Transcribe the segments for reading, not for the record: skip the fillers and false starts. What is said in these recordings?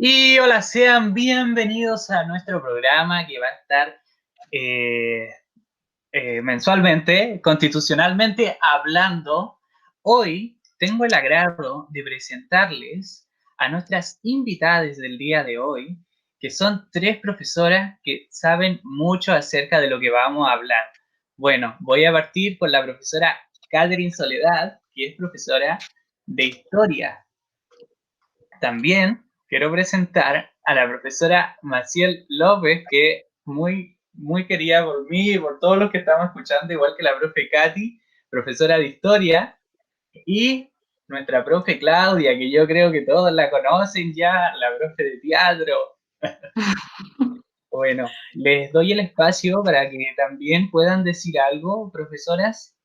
Y hola, sean bienvenidos a nuestro programa que va a estar eh, mensualmente, constitucionalmente hablando. Hoy tengo el agrado de presentarles a nuestras invitadas del día de hoy, que son tres profesoras que saben mucho acerca de lo que vamos a hablar. Bueno, voy a partir con la profesora Catherine Soledad, que es profesora de Historia. También quiero presentar a la profesora Maciel López, que muy querida por mí y por todos los que estamos escuchando, igual que la profe Katy, profesora de Historia, y nuestra profe Claudia, que yo creo que todos la conocen ya, la profe de teatro. Bueno, les doy el espacio para que también puedan decir algo, profesoras.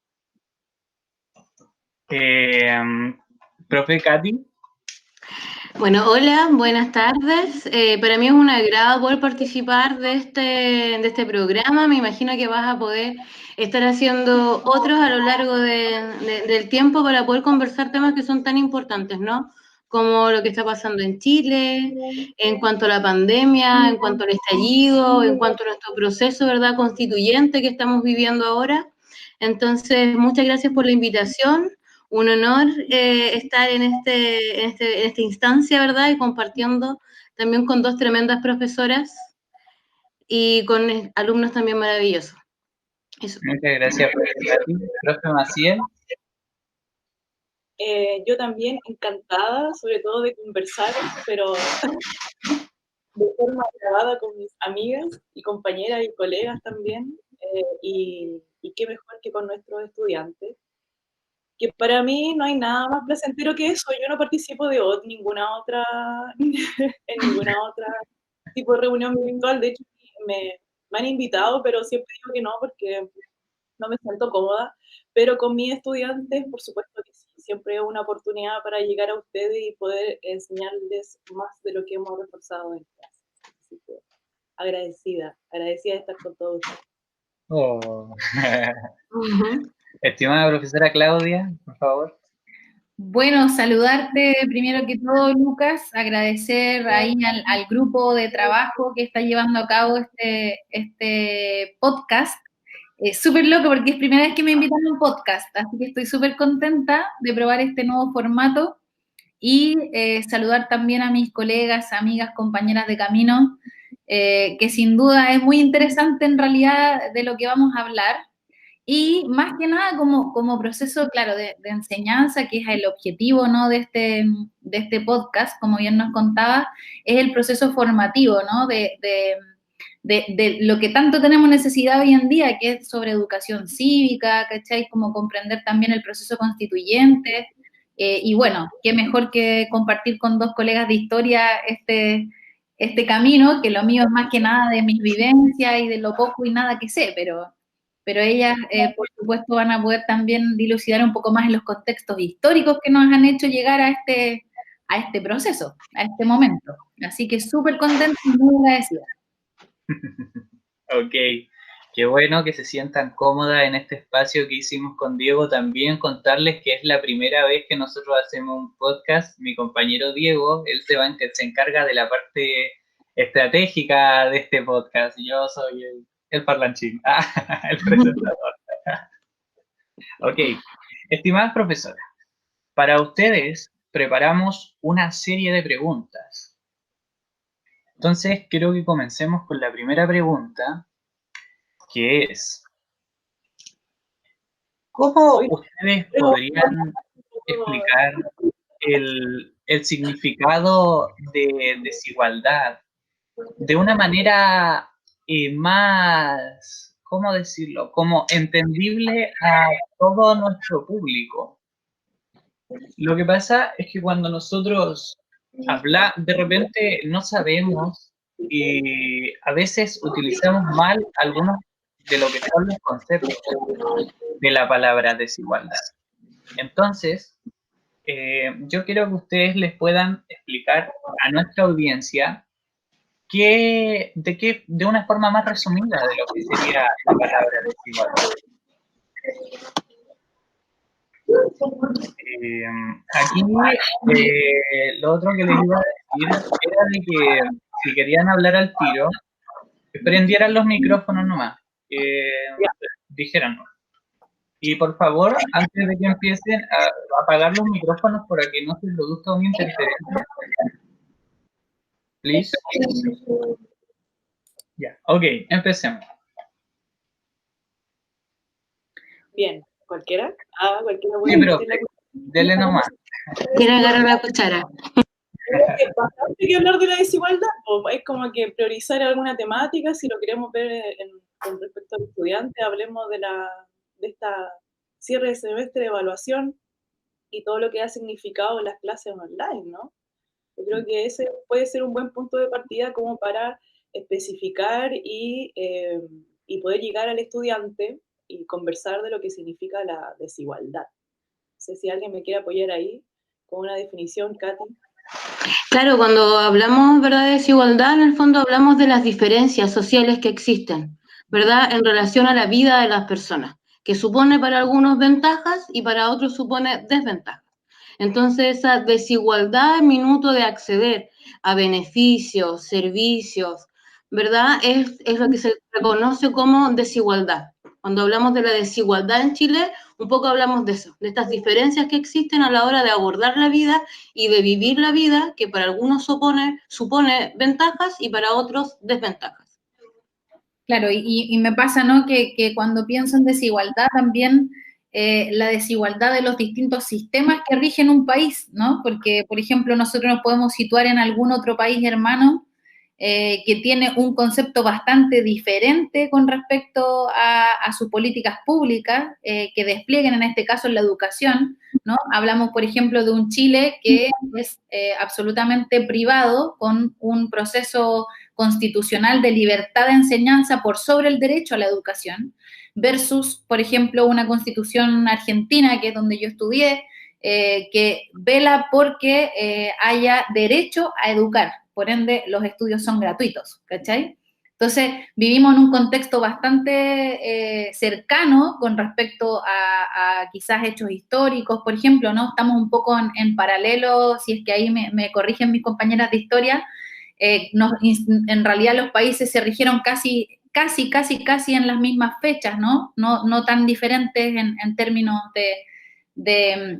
Eh, Profe Katy. Bueno, hola, buenas tardes. Para mí es un agrado poder participar de este programa. Me imagino que vas a poder estar haciendo otros a lo largo del tiempo para poder conversar temas que son tan importantes, ¿no? Como lo que está pasando en Chile, en cuanto a la pandemia, en cuanto al estallido, en cuanto a nuestro proceso, ¿verdad?, constituyente que estamos viviendo ahora. Entonces, muchas gracias por la invitación. Un honor estar en esta instancia, ¿verdad? Y compartiendo también con dos tremendas profesoras y con alumnos también maravillosos. Eso. Muchas gracias, profe Katy. Profe Maciel. Yo también encantada, sobre todo de conversar, pero de forma grabada con mis amigas y compañeras y colegas también, y qué mejor que con nuestros estudiantes, que para mí no hay nada más placentero que eso. Yo no participo de ninguna otra, en ninguna otra tipo de reunión virtual. De hecho, me han invitado, pero siempre digo que no porque no me siento cómoda, pero con mis estudiantes, por supuesto que sí, siempre es una oportunidad para llegar a ustedes y poder enseñarles más de lo que hemos reforzado en clase. Así que agradecida de estar con todos ustedes. Oh. Uh-huh. Estimada profesora Claudia, por favor. Bueno, saludarte primero que todo, Lucas, agradecer ahí al grupo de trabajo que está llevando a cabo este podcast. Súper loco porque es primera vez que me invitan a un podcast, así que estoy súper contenta de probar este nuevo formato y saludar también a mis colegas, amigas, compañeras de camino, que sin duda es muy interesante en realidad de lo que vamos a hablar. Y más que nada como proceso, claro, de enseñanza, que es el objetivo, ¿no?, de este podcast, como bien nos contaba, es el proceso formativo, ¿no?, de lo que tanto tenemos necesidad hoy en día, que es sobre educación cívica, ¿cachai? Como comprender también el proceso constituyente. Y bueno, qué mejor que compartir con dos colegas de historia este camino, que lo mío es más que nada de mis vivencias y de lo poco y nada que sé, pero ellas, por supuesto, van a poder también dilucidar un poco más en los contextos históricos que nos han hecho llegar a este proceso, a este momento. Así que súper contenta y muy agradecida. Ok, qué bueno que se sientan cómodas en este espacio que hicimos con Diego. También contarles que es la primera vez que nosotros hacemos un podcast. Mi compañero Diego, él se encarga de la parte estratégica de este podcast. Yo soy el parlanchín, el presentador. Ok, estimadas profesoras, para ustedes preparamos una serie de preguntas. Entonces, quiero que comencemos con la primera pregunta, que es, ¿cómo ustedes podrían explicar el significado de desigualdad de una manera más, ¿cómo decirlo?, como entendible a todo nuestro público? Lo que pasa es que cuando nosotros de repente no sabemos y a veces utilizamos mal algunos de lo que son los conceptos de la palabra desigualdad. Entonces, yo quiero que ustedes les puedan explicar a nuestra audiencia de una forma más resumida de lo que sería la palabra desigualdad. Aquí lo otro que les iba a decir era de que si querían hablar al tiro, que prendieran los micrófonos nomás, dijeran no. Y por favor, antes de que empiecen a apagar los micrófonos para que no se produzca una interferencia. Please. Ya, ok, empecemos. Bien, ¿cualquiera? Cualquiera Sí, puede profe, dele nomás. Quiere agarrar la cuchara. Es bastante que hablar de la desigualdad, o es como que priorizar alguna temática, si lo queremos ver con respecto al estudiante, hablemos de esta cierre de semestre de evaluación y todo lo que ha significado las clases online, ¿no? Yo creo que ese puede ser un buen punto de partida como para especificar y poder llegar al estudiante y conversar de lo que significa la desigualdad. No sé si alguien me quiere apoyar ahí con una definición, Katy. Claro, cuando hablamos, ¿verdad?, de desigualdad, en el fondo hablamos de las diferencias sociales que existen, ¿verdad?, en relación a la vida de las personas, que supone para algunos ventajas y para otros supone desventajas. Entonces, esa desigualdad en minuto de acceder a beneficios, servicios, ¿verdad?, es lo que se reconoce como desigualdad. Cuando hablamos de la desigualdad en Chile, un poco hablamos de eso, de estas diferencias que existen a la hora de abordar la vida y de vivir la vida, que para algunos supone ventajas y para otros desventajas. Claro, y me pasa, ¿no?, que cuando pienso en desigualdad también, la desigualdad de los distintos sistemas que rigen un país, ¿no? Porque, por ejemplo, nosotros nos podemos situar en algún otro país hermano que tiene un concepto bastante diferente con respecto a sus políticas públicas que desplieguen, en este caso, en la educación, ¿no? Hablamos, por ejemplo, de un Chile que es absolutamente privado, con un proceso constitucional de libertad de enseñanza por sobre el derecho a la educación, versus, por ejemplo, una constitución argentina, que es donde yo estudié, que vela porque haya derecho a educar, por ende los estudios son gratuitos, ¿cachai? Entonces, vivimos en un contexto bastante cercano con respecto a quizás hechos históricos, por ejemplo, ¿no? Estamos un poco en paralelo, si es que ahí me corrigen mis compañeras de historia, en realidad los países se rigieron casi en las mismas fechas, ¿no? No tan diferentes en términos de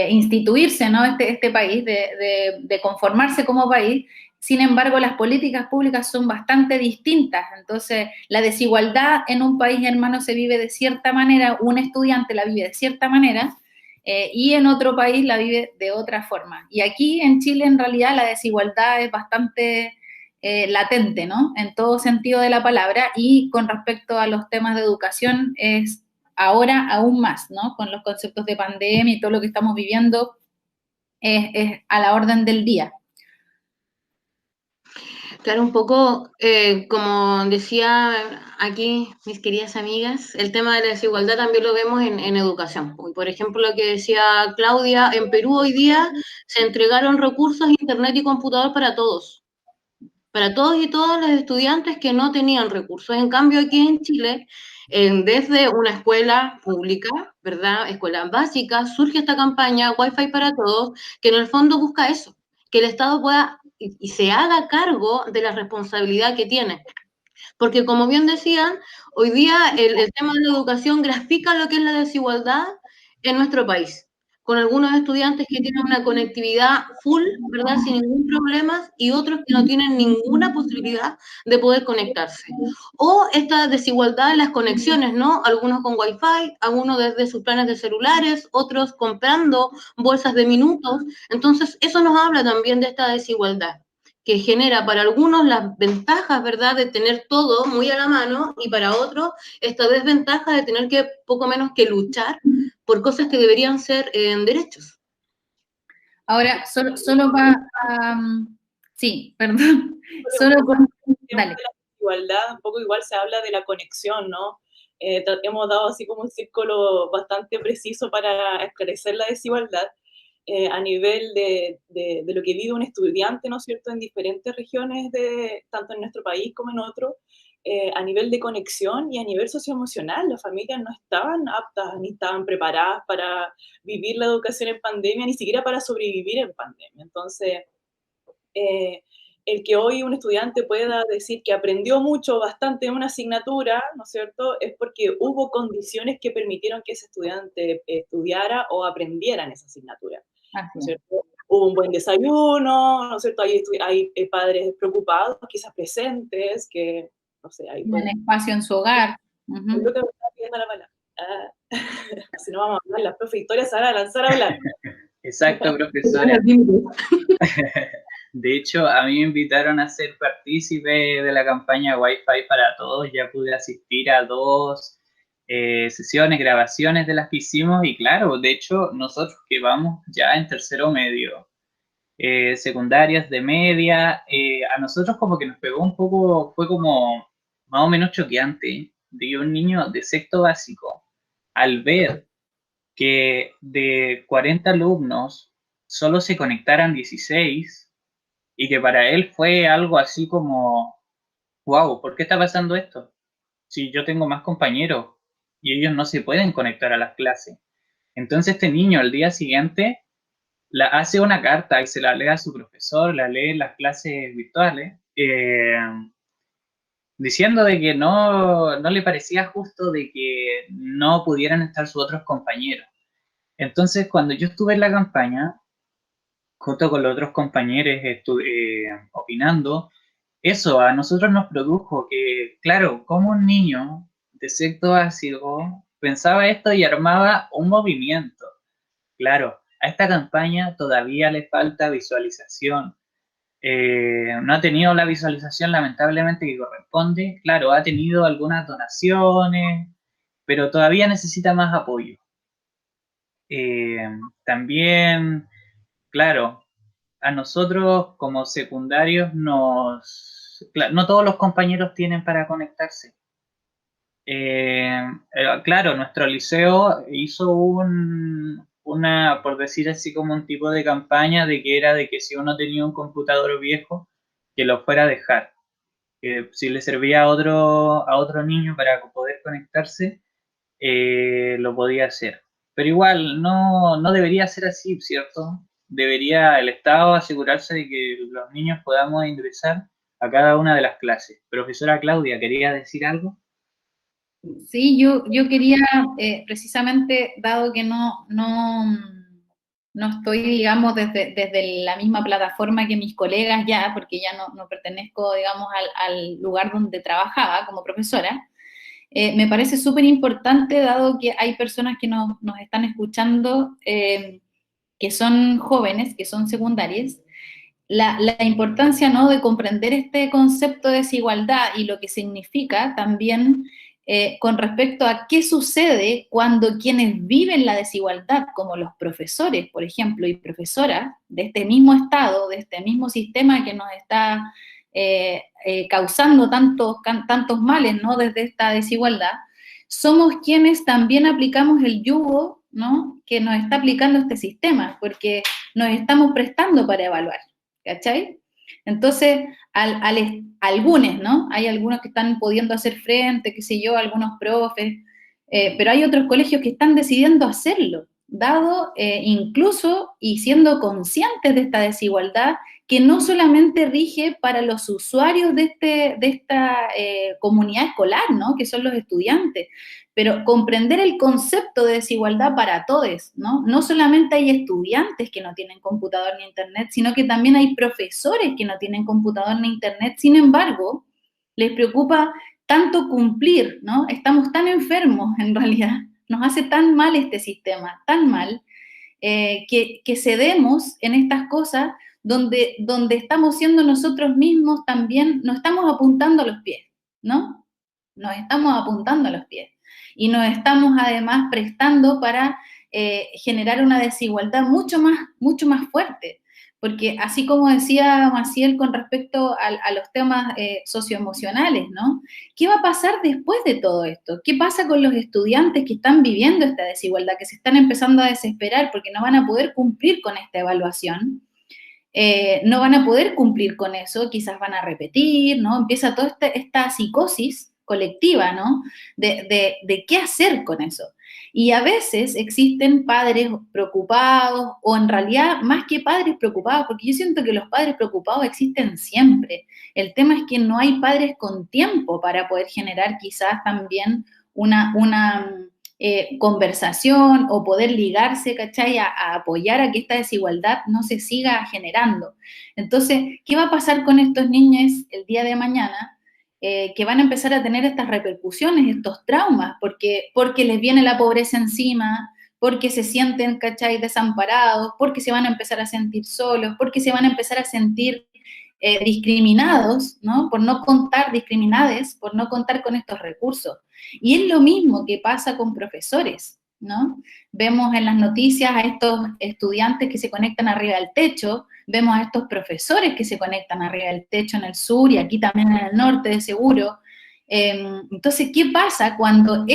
instituirse, ¿no? Este país, de conformarse como país. Sin embargo, las políticas públicas son bastante distintas. Entonces, la desigualdad en un país hermano se vive de cierta manera, un estudiante la vive de cierta manera, y en otro país la vive de otra forma. Y aquí en Chile, en realidad, la desigualdad es bastante latente, ¿no? En todo sentido de la palabra, y con respecto a los temas de educación es ahora aún más, ¿no? Con los conceptos de pandemia y todo lo que estamos viviendo es a la orden del día. Claro, un poco, como decía aquí mis queridas amigas, el tema de la desigualdad también lo vemos en educación. Por ejemplo, lo que decía Claudia, en Perú hoy día se entregaron recursos, internet y computador para todos y todas los estudiantes que no tenían recursos. En cambio, aquí en Chile, desde una escuela pública, ¿verdad?, escuela básica, surge esta campaña Wi-Fi para todos, que en el fondo busca eso, que el Estado pueda y se haga cargo de la responsabilidad que tiene. Porque como bien decían, hoy día el tema de la educación grafica lo que es la desigualdad en nuestro país, con algunos estudiantes que tienen una conectividad full, ¿verdad?, sin ningún problema, y otros que no tienen ninguna posibilidad de poder conectarse. O esta desigualdad en las conexiones, ¿no? Algunos con Wi-Fi, algunos desde sus planes de celulares, otros comprando bolsas de minutos. Entonces, eso nos habla también de esta desigualdad, que genera para algunos las ventajas, ¿verdad?, de tener todo muy a la mano, y para otros esta desventaja de tener que poco menos que luchar por cosas que deberían ser derechos. Ahora, solo para... sí, perdón. Solo con... Dale. De la desigualdad, un poco igual se habla de la conexión, ¿no? Hemos dado así como un círculo bastante preciso para esclarecer la desigualdad a nivel de lo que vive un estudiante, ¿no es cierto?, en diferentes regiones, tanto en nuestro país como en otro, a nivel de conexión y a nivel socioemocional. Las familias no estaban aptas ni estaban preparadas para vivir la educación en pandemia, ni siquiera para sobrevivir en pandemia. Entonces, el que hoy un estudiante pueda decir que aprendió mucho, bastante en una asignatura, ¿no es cierto?, es porque hubo condiciones que permitieron que ese estudiante estudiara o aprendiera en esa asignatura, ¿no es cierto? Hubo un buen desayuno, ¿no es cierto? Hay padres preocupados, quizás presentes, que, no sé, hay un espacio en su hogar. Yo creo que me está pidiendo la palabra. Si no vamos a hablar, las profe Victoria se van a lanzar a hablar. Exacto, profesora. De hecho, a mí me invitaron a ser partícipe de la campaña Wi-Fi para todos. Ya pude asistir a 2 sesiones, grabaciones de las que hicimos. Y claro, de hecho, nosotros que vamos ya en tercero medio, secundarias de media, a nosotros como que nos pegó un poco, fue como más o menos choqueante, de que un niño de sexto básico, al ver que de 40 alumnos solo se conectaran 16, y que para él fue algo así como, wow, ¿por qué está pasando esto? Si yo tengo más compañeros y ellos no se pueden conectar a las clases. Entonces este niño al día siguiente hace una carta y se la lee a su profesor, la lee en las clases virtuales, diciendo de que no le parecía justo de que no pudieran estar sus otros compañeros. Entonces, cuando yo estuve en la campaña, junto con los otros compañeros opinando, eso a nosotros nos produjo que, claro, como un niño de sexto básico pensaba esto y armaba un movimiento. Claro, a esta campaña todavía le falta visualización. No ha tenido la visualización lamentablemente que corresponde. Claro, ha tenido algunas donaciones, pero todavía necesita más apoyo. También, claro, a nosotros como secundarios no todos los compañeros tienen para conectarse. Claro, nuestro liceo hizo por decir así, como un tipo de campaña de que era de que si uno tenía un computador viejo, que lo fuera a dejar. Que si le servía a otro niño para poder conectarse, lo podía hacer. Pero igual, no debería ser así, ¿cierto? Debería el Estado asegurarse de que los niños podamos ingresar a cada una de las clases. Profesora Claudia, ¿quería decir algo? Sí, yo quería, precisamente, dado que no estoy, digamos, desde la misma plataforma que mis colegas ya, porque ya no pertenezco, digamos, al lugar donde trabajaba como profesora, me parece súper importante, dado que hay personas que nos están escuchando, que son jóvenes, que son secundarias, la importancia, ¿no?, de comprender este concepto de desigualdad y lo que significa también con respecto a qué sucede cuando quienes viven la desigualdad, como los profesores, por ejemplo, y profesoras de este mismo Estado, de este mismo sistema que nos está causando tantos males, ¿no?, desde esta desigualdad, somos quienes también aplicamos el yugo, ¿no?, que nos está aplicando este sistema, porque nos estamos prestando para evaluar, ¿cachai? Entonces, algunos, ¿no? Hay algunos que están pudiendo hacer frente, qué sé yo, algunos profes, pero hay otros colegios que están decidiendo hacerlo, dado incluso y siendo conscientes de esta desigualdad que no solamente rige para los usuarios de esta comunidad escolar, ¿no?, que son los estudiantes, pero comprender el concepto de desigualdad para todos, ¿no? No solamente hay estudiantes que no tienen computador ni internet, sino que también hay profesores que no tienen computador ni internet, sin embargo, les preocupa tanto cumplir, ¿no? Estamos tan enfermos, en realidad, nos hace tan mal este sistema, tan mal, que cedemos en estas cosas donde estamos siendo nosotros mismos también, nos estamos apuntando a los pies, ¿no? Nos estamos apuntando a los pies. Y nos estamos además prestando para generar una desigualdad mucho más fuerte. Porque así como decía Maciel con respecto a los temas socioemocionales, ¿no? ¿Qué va a pasar después de todo esto? ¿Qué pasa con los estudiantes que están viviendo esta desigualdad, que se están empezando a desesperar porque no van a poder cumplir con esta evaluación? no van a poder cumplir con eso, quizás van a repetir, ¿no? Empieza toda esta psicosis colectiva, ¿no? De qué hacer con eso. Y a veces existen padres preocupados, o en realidad más que padres preocupados, porque yo siento que los padres preocupados existen siempre. El tema es que no hay padres con tiempo para poder generar quizás también una conversación o poder ligarse, ¿cachai? A apoyar a que esta desigualdad no se siga generando. Entonces, ¿qué va a pasar con estos niños el día de mañana? Que van a empezar a tener estas repercusiones, estos traumas, porque les viene la pobreza encima, porque se sienten, ¿cachai?, desamparados, porque se van a empezar a sentir solos, porque se van a empezar a sentir discriminados, ¿no? Por no contar, discriminades, por no contar con estos recursos. Y es lo mismo que pasa con profesores, ¿no? Vemos en las noticias a estos estudiantes que se conectan arriba del techo, vemos a estos profesores que se conectan arriba del techo en el sur y aquí también en el norte de seguro. Entonces, ¿qué pasa cuando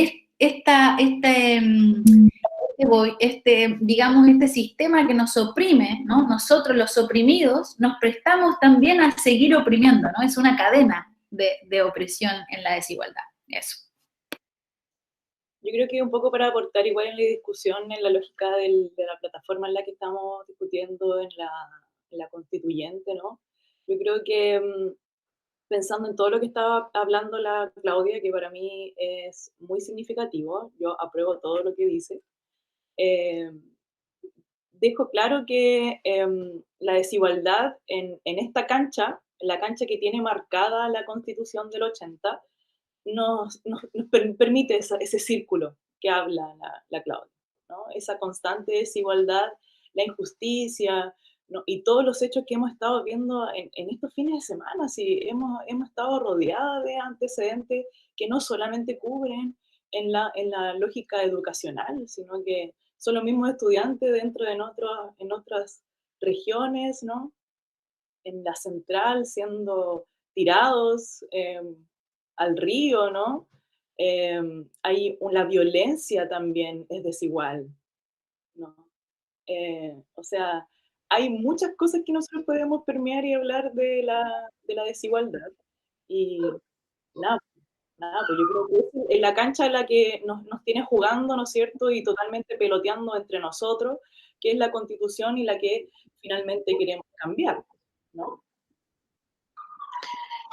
digamos, este sistema que nos oprime, ¿no? Nosotros los oprimidos nos prestamos también a seguir oprimiendo, ¿no? Es una cadena de opresión en la desigualdad, eso. Yo creo que un poco para aportar igual en la discusión, en la lógica de la plataforma en la que estamos discutiendo en la constituyente, ¿no? Yo creo que pensando en todo lo que estaba hablando la Claudia, que para mí es muy significativo, yo apruebo todo lo que dice, dejo claro que la desigualdad en esta cancha, la cancha que tiene marcada la Constitución del 80, nos permite ese círculo que habla la Claudia, ¿no? Esa constante desigualdad, la injusticia, ¿no? Y todos los hechos que hemos estado viendo en estos fines de semana, sí, hemos estado rodeados de antecedentes que no solamente cubren en la lógica educacional, sino que son los mismos estudiantes dentro de en otras regiones, ¿no? En la central siendo tirados al río, ¿no? La violencia también es desigual, ¿no? O sea, hay muchas cosas que nosotros podemos permear y hablar de la desigualdad. Y nada, pues yo creo que es la cancha en la que nos tiene jugando, ¿no es cierto? Y totalmente peloteando entre nosotros, que es la Constitución y la que finalmente queremos cambiar, ¿no?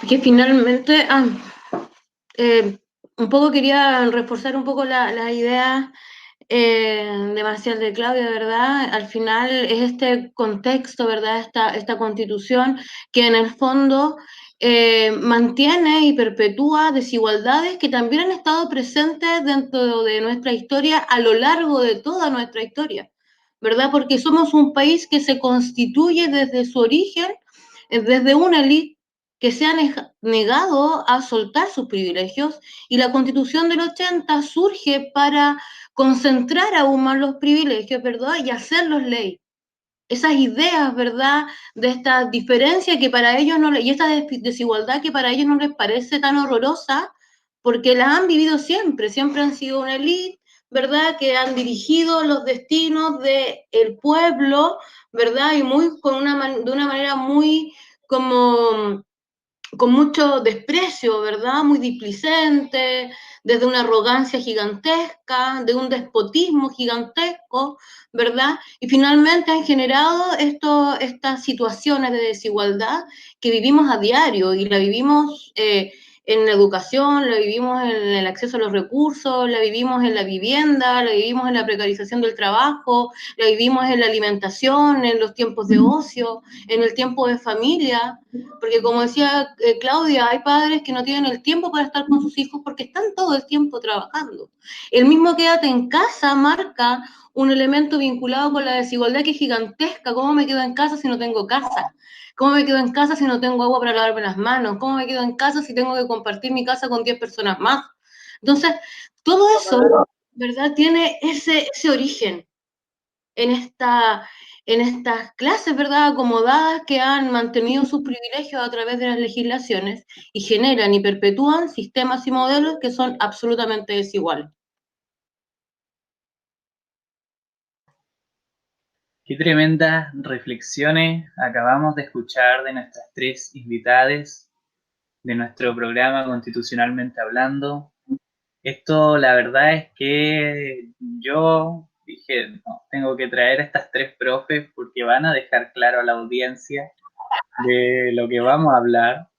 Que finalmente, un poco quería reforzar un poco la idea de Marcial de Claudia, ¿verdad? Al final es este contexto, ¿verdad? Esta constitución que en el fondo mantiene y perpetúa desigualdades que también han estado presentes dentro de nuestra historia a lo largo de toda nuestra historia, ¿verdad? Porque somos un país que se constituye desde su origen, desde una élite que se ha negado a soltar sus privilegios, y la Constitución del 80 surge para concentrar aún más los privilegios, ¿verdad? Y hacerlos ley. Esas ideas, ¿verdad? De esta diferencia que para ellos no, y esta desigualdad que para ellos no les parece tan horrorosa, porque la han vivido siempre, siempre han sido una élite, ¿verdad? Que han dirigido los destinos del pueblo, ¿verdad? Y muy, de una manera muy como con mucho desprecio, ¿verdad? Muy displicente, desde una arrogancia gigantesca, de un despotismo gigantesco, ¿verdad? Y finalmente han generado estas situaciones de desigualdad que vivimos a diario y la vivimos en la educación, la vivimos en el acceso a los recursos, la vivimos en la vivienda, la vivimos en la precarización del trabajo, la vivimos en la alimentación, en los tiempos de ocio, en el tiempo de familia, porque como decía Claudia, hay padres que no tienen el tiempo para estar con sus hijos porque están todo el tiempo trabajando. El mismo quédate en casa marca un elemento vinculado con la desigualdad que es gigantesca. ¿Cómo me quedo en casa si no tengo casa? ¿Cómo me quedo en casa si no tengo agua para lavarme las manos? ¿Cómo me quedo en casa si tengo que compartir mi casa con 10 personas más? Entonces, todo eso, ¿verdad? Tiene ese origen en estas clases, ¿verdad?, acomodadas que han mantenido sus privilegios a través de las legislaciones y generan y perpetúan sistemas y modelos que son absolutamente desiguales. Qué tremendas reflexiones acabamos de escuchar de nuestras tres invitadas de nuestro programa Constitucionalmente Hablando. Esto, la verdad es que yo dije, no, tengo que traer a estas tres profes porque van a dejar claro a la audiencia de lo que vamos a hablar.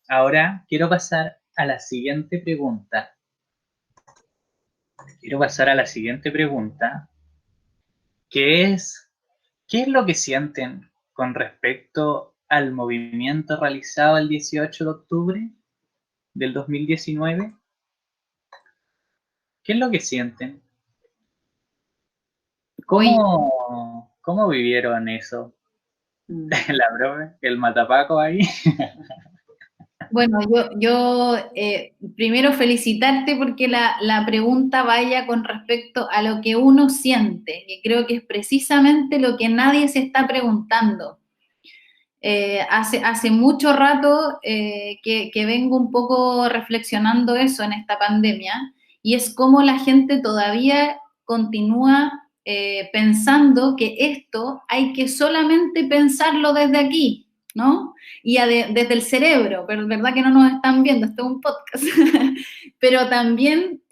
Ahora quiero pasar a la siguiente pregunta. Que es, ¿qué es lo que sienten con respecto al movimiento realizado el 18 de octubre del 2019? ¿Qué es lo que sienten? ¿Cómo vivieron eso? La profe, el matapaco ahí. Bueno, yo primero felicitarte porque la pregunta vaya con respecto a lo que uno siente, que creo que es precisamente lo que nadie se está preguntando. Hace mucho rato que vengo un poco reflexionando eso en esta pandemia, y es cómo la gente todavía continúa pensando que esto hay que solamente pensarlo desde aquí, ¿no? Y desde el cerebro, pero es verdad que no nos están viendo, esto es un podcast, pero también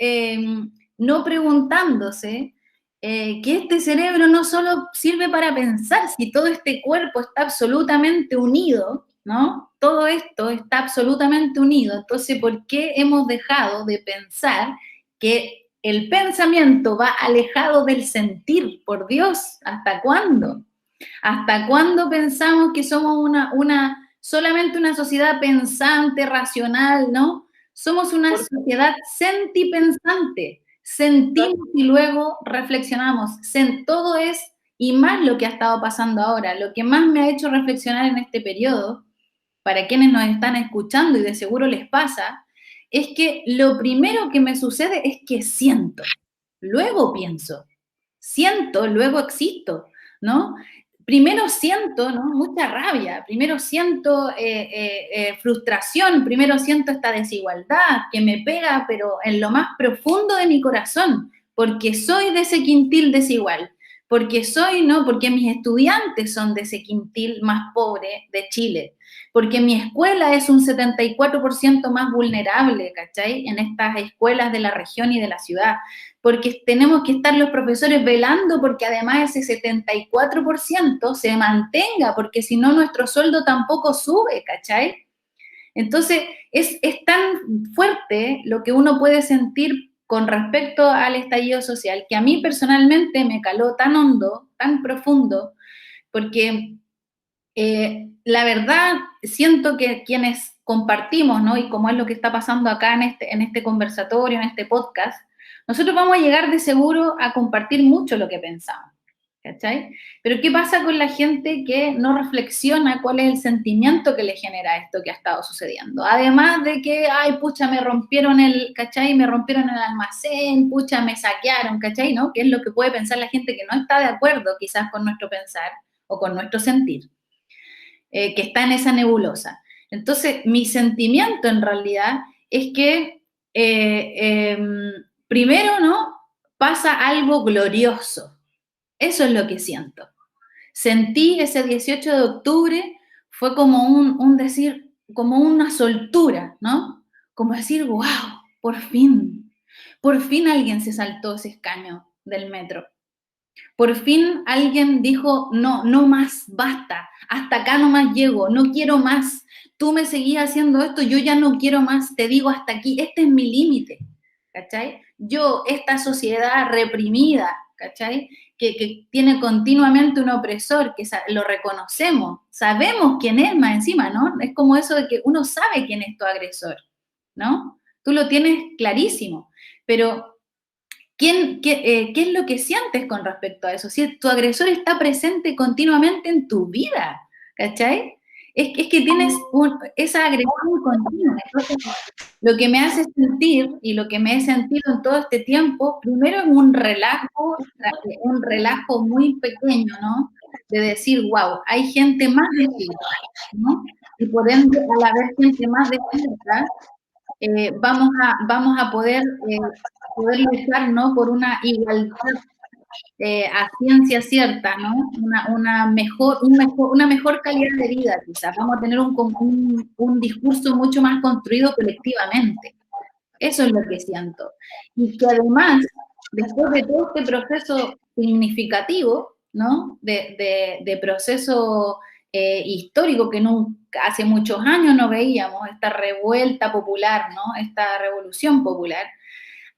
no preguntándose que este cerebro no solo sirve para pensar, si todo este cuerpo está absolutamente unido, ¿no? Todo esto está absolutamente unido, entonces, ¿por qué hemos dejado de pensar que el pensamiento va alejado del sentir? Por Dios, ¿hasta cuándo? ¿Hasta cuándo pensamos que somos solamente una sociedad pensante, racional, ¿no? Somos una sociedad sentipensante. Sentimos y luego reflexionamos. Todo es, y más lo que ha estado pasando ahora, lo que más me ha hecho reflexionar en este periodo, para quienes nos están escuchando y de seguro les pasa, es que lo primero que me sucede es que siento, luego pienso, siento, luego existo, ¿no? Primero siento, ¿no?, mucha rabia, primero siento frustración, primero siento esta desigualdad que me pega, pero en lo más profundo de mi corazón, porque soy de ese quintil desigual, porque mis estudiantes son de ese quintil más pobre de Chile, porque mi escuela es un 74% más vulnerable, ¿cachai? En estas escuelas de la región y de la ciudad, porque tenemos que estar los profesores velando porque además ese 74% se mantenga, porque si no nuestro sueldo tampoco sube, ¿cachai? Entonces, es tan fuerte lo que uno puede sentir con respecto al estallido social, que a mí personalmente me caló tan hondo, tan profundo, porque la verdad siento que quienes compartimos, ¿no?, y como es lo que está pasando acá en este conversatorio, en este podcast, nosotros vamos a llegar de seguro a compartir mucho lo que pensamos, ¿cachai? Pero ¿qué pasa con la gente que no reflexiona cuál es el sentimiento que le genera esto que ha estado sucediendo? Además de que, ay, pucha, me rompieron ¿cachai? Me rompieron el almacén, pucha, me saquearon, ¿cachai? ¿No? Que es lo que puede pensar la gente que no está de acuerdo quizás con nuestro pensar o con nuestro sentir, que está en esa nebulosa. Entonces, mi sentimiento en realidad es que primero, ¿no?, pasa algo glorioso. Eso es lo que siento. Sentí ese 18 de octubre, fue como un decir, como una soltura, ¿no? Como decir, wow, por fin alguien se saltó ese escaño del metro. Por fin alguien dijo, no, no más, basta, hasta acá no más llego, no quiero más, tú me seguías haciendo esto, yo ya no quiero más, te digo hasta aquí, este es mi límite, ¿cachai? Yo, esta sociedad reprimida, ¿cachai?, que tiene continuamente un opresor, que lo reconocemos, sabemos quién es más encima, ¿no? Es como eso de que uno sabe quién es tu agresor, ¿no? Tú lo tienes clarísimo, pero ¿qué es lo que sientes con respecto a eso? Si tu agresor está presente continuamente en tu vida, ¿cachai? Es que tienes esa agresión continua. Entonces, lo que me hace sentir y lo que me he sentido en todo este tiempo, primero es un relajo muy pequeño, ¿no? De decir, wow, hay gente más despierta, ¿no? Y por ende, al haber gente más despierta, vamos a poder luchar, ¿no?, por una igualdad a ciencia cierta, ¿no? Una mejor calidad de vida, quizás. Vamos a tener un discurso mucho más construido colectivamente. Eso es lo que siento. Y que además, después de todo este proceso significativo, ¿no? De proceso histórico que nunca, hace muchos años no veíamos, esta revuelta popular, ¿no? Esta revolución popular,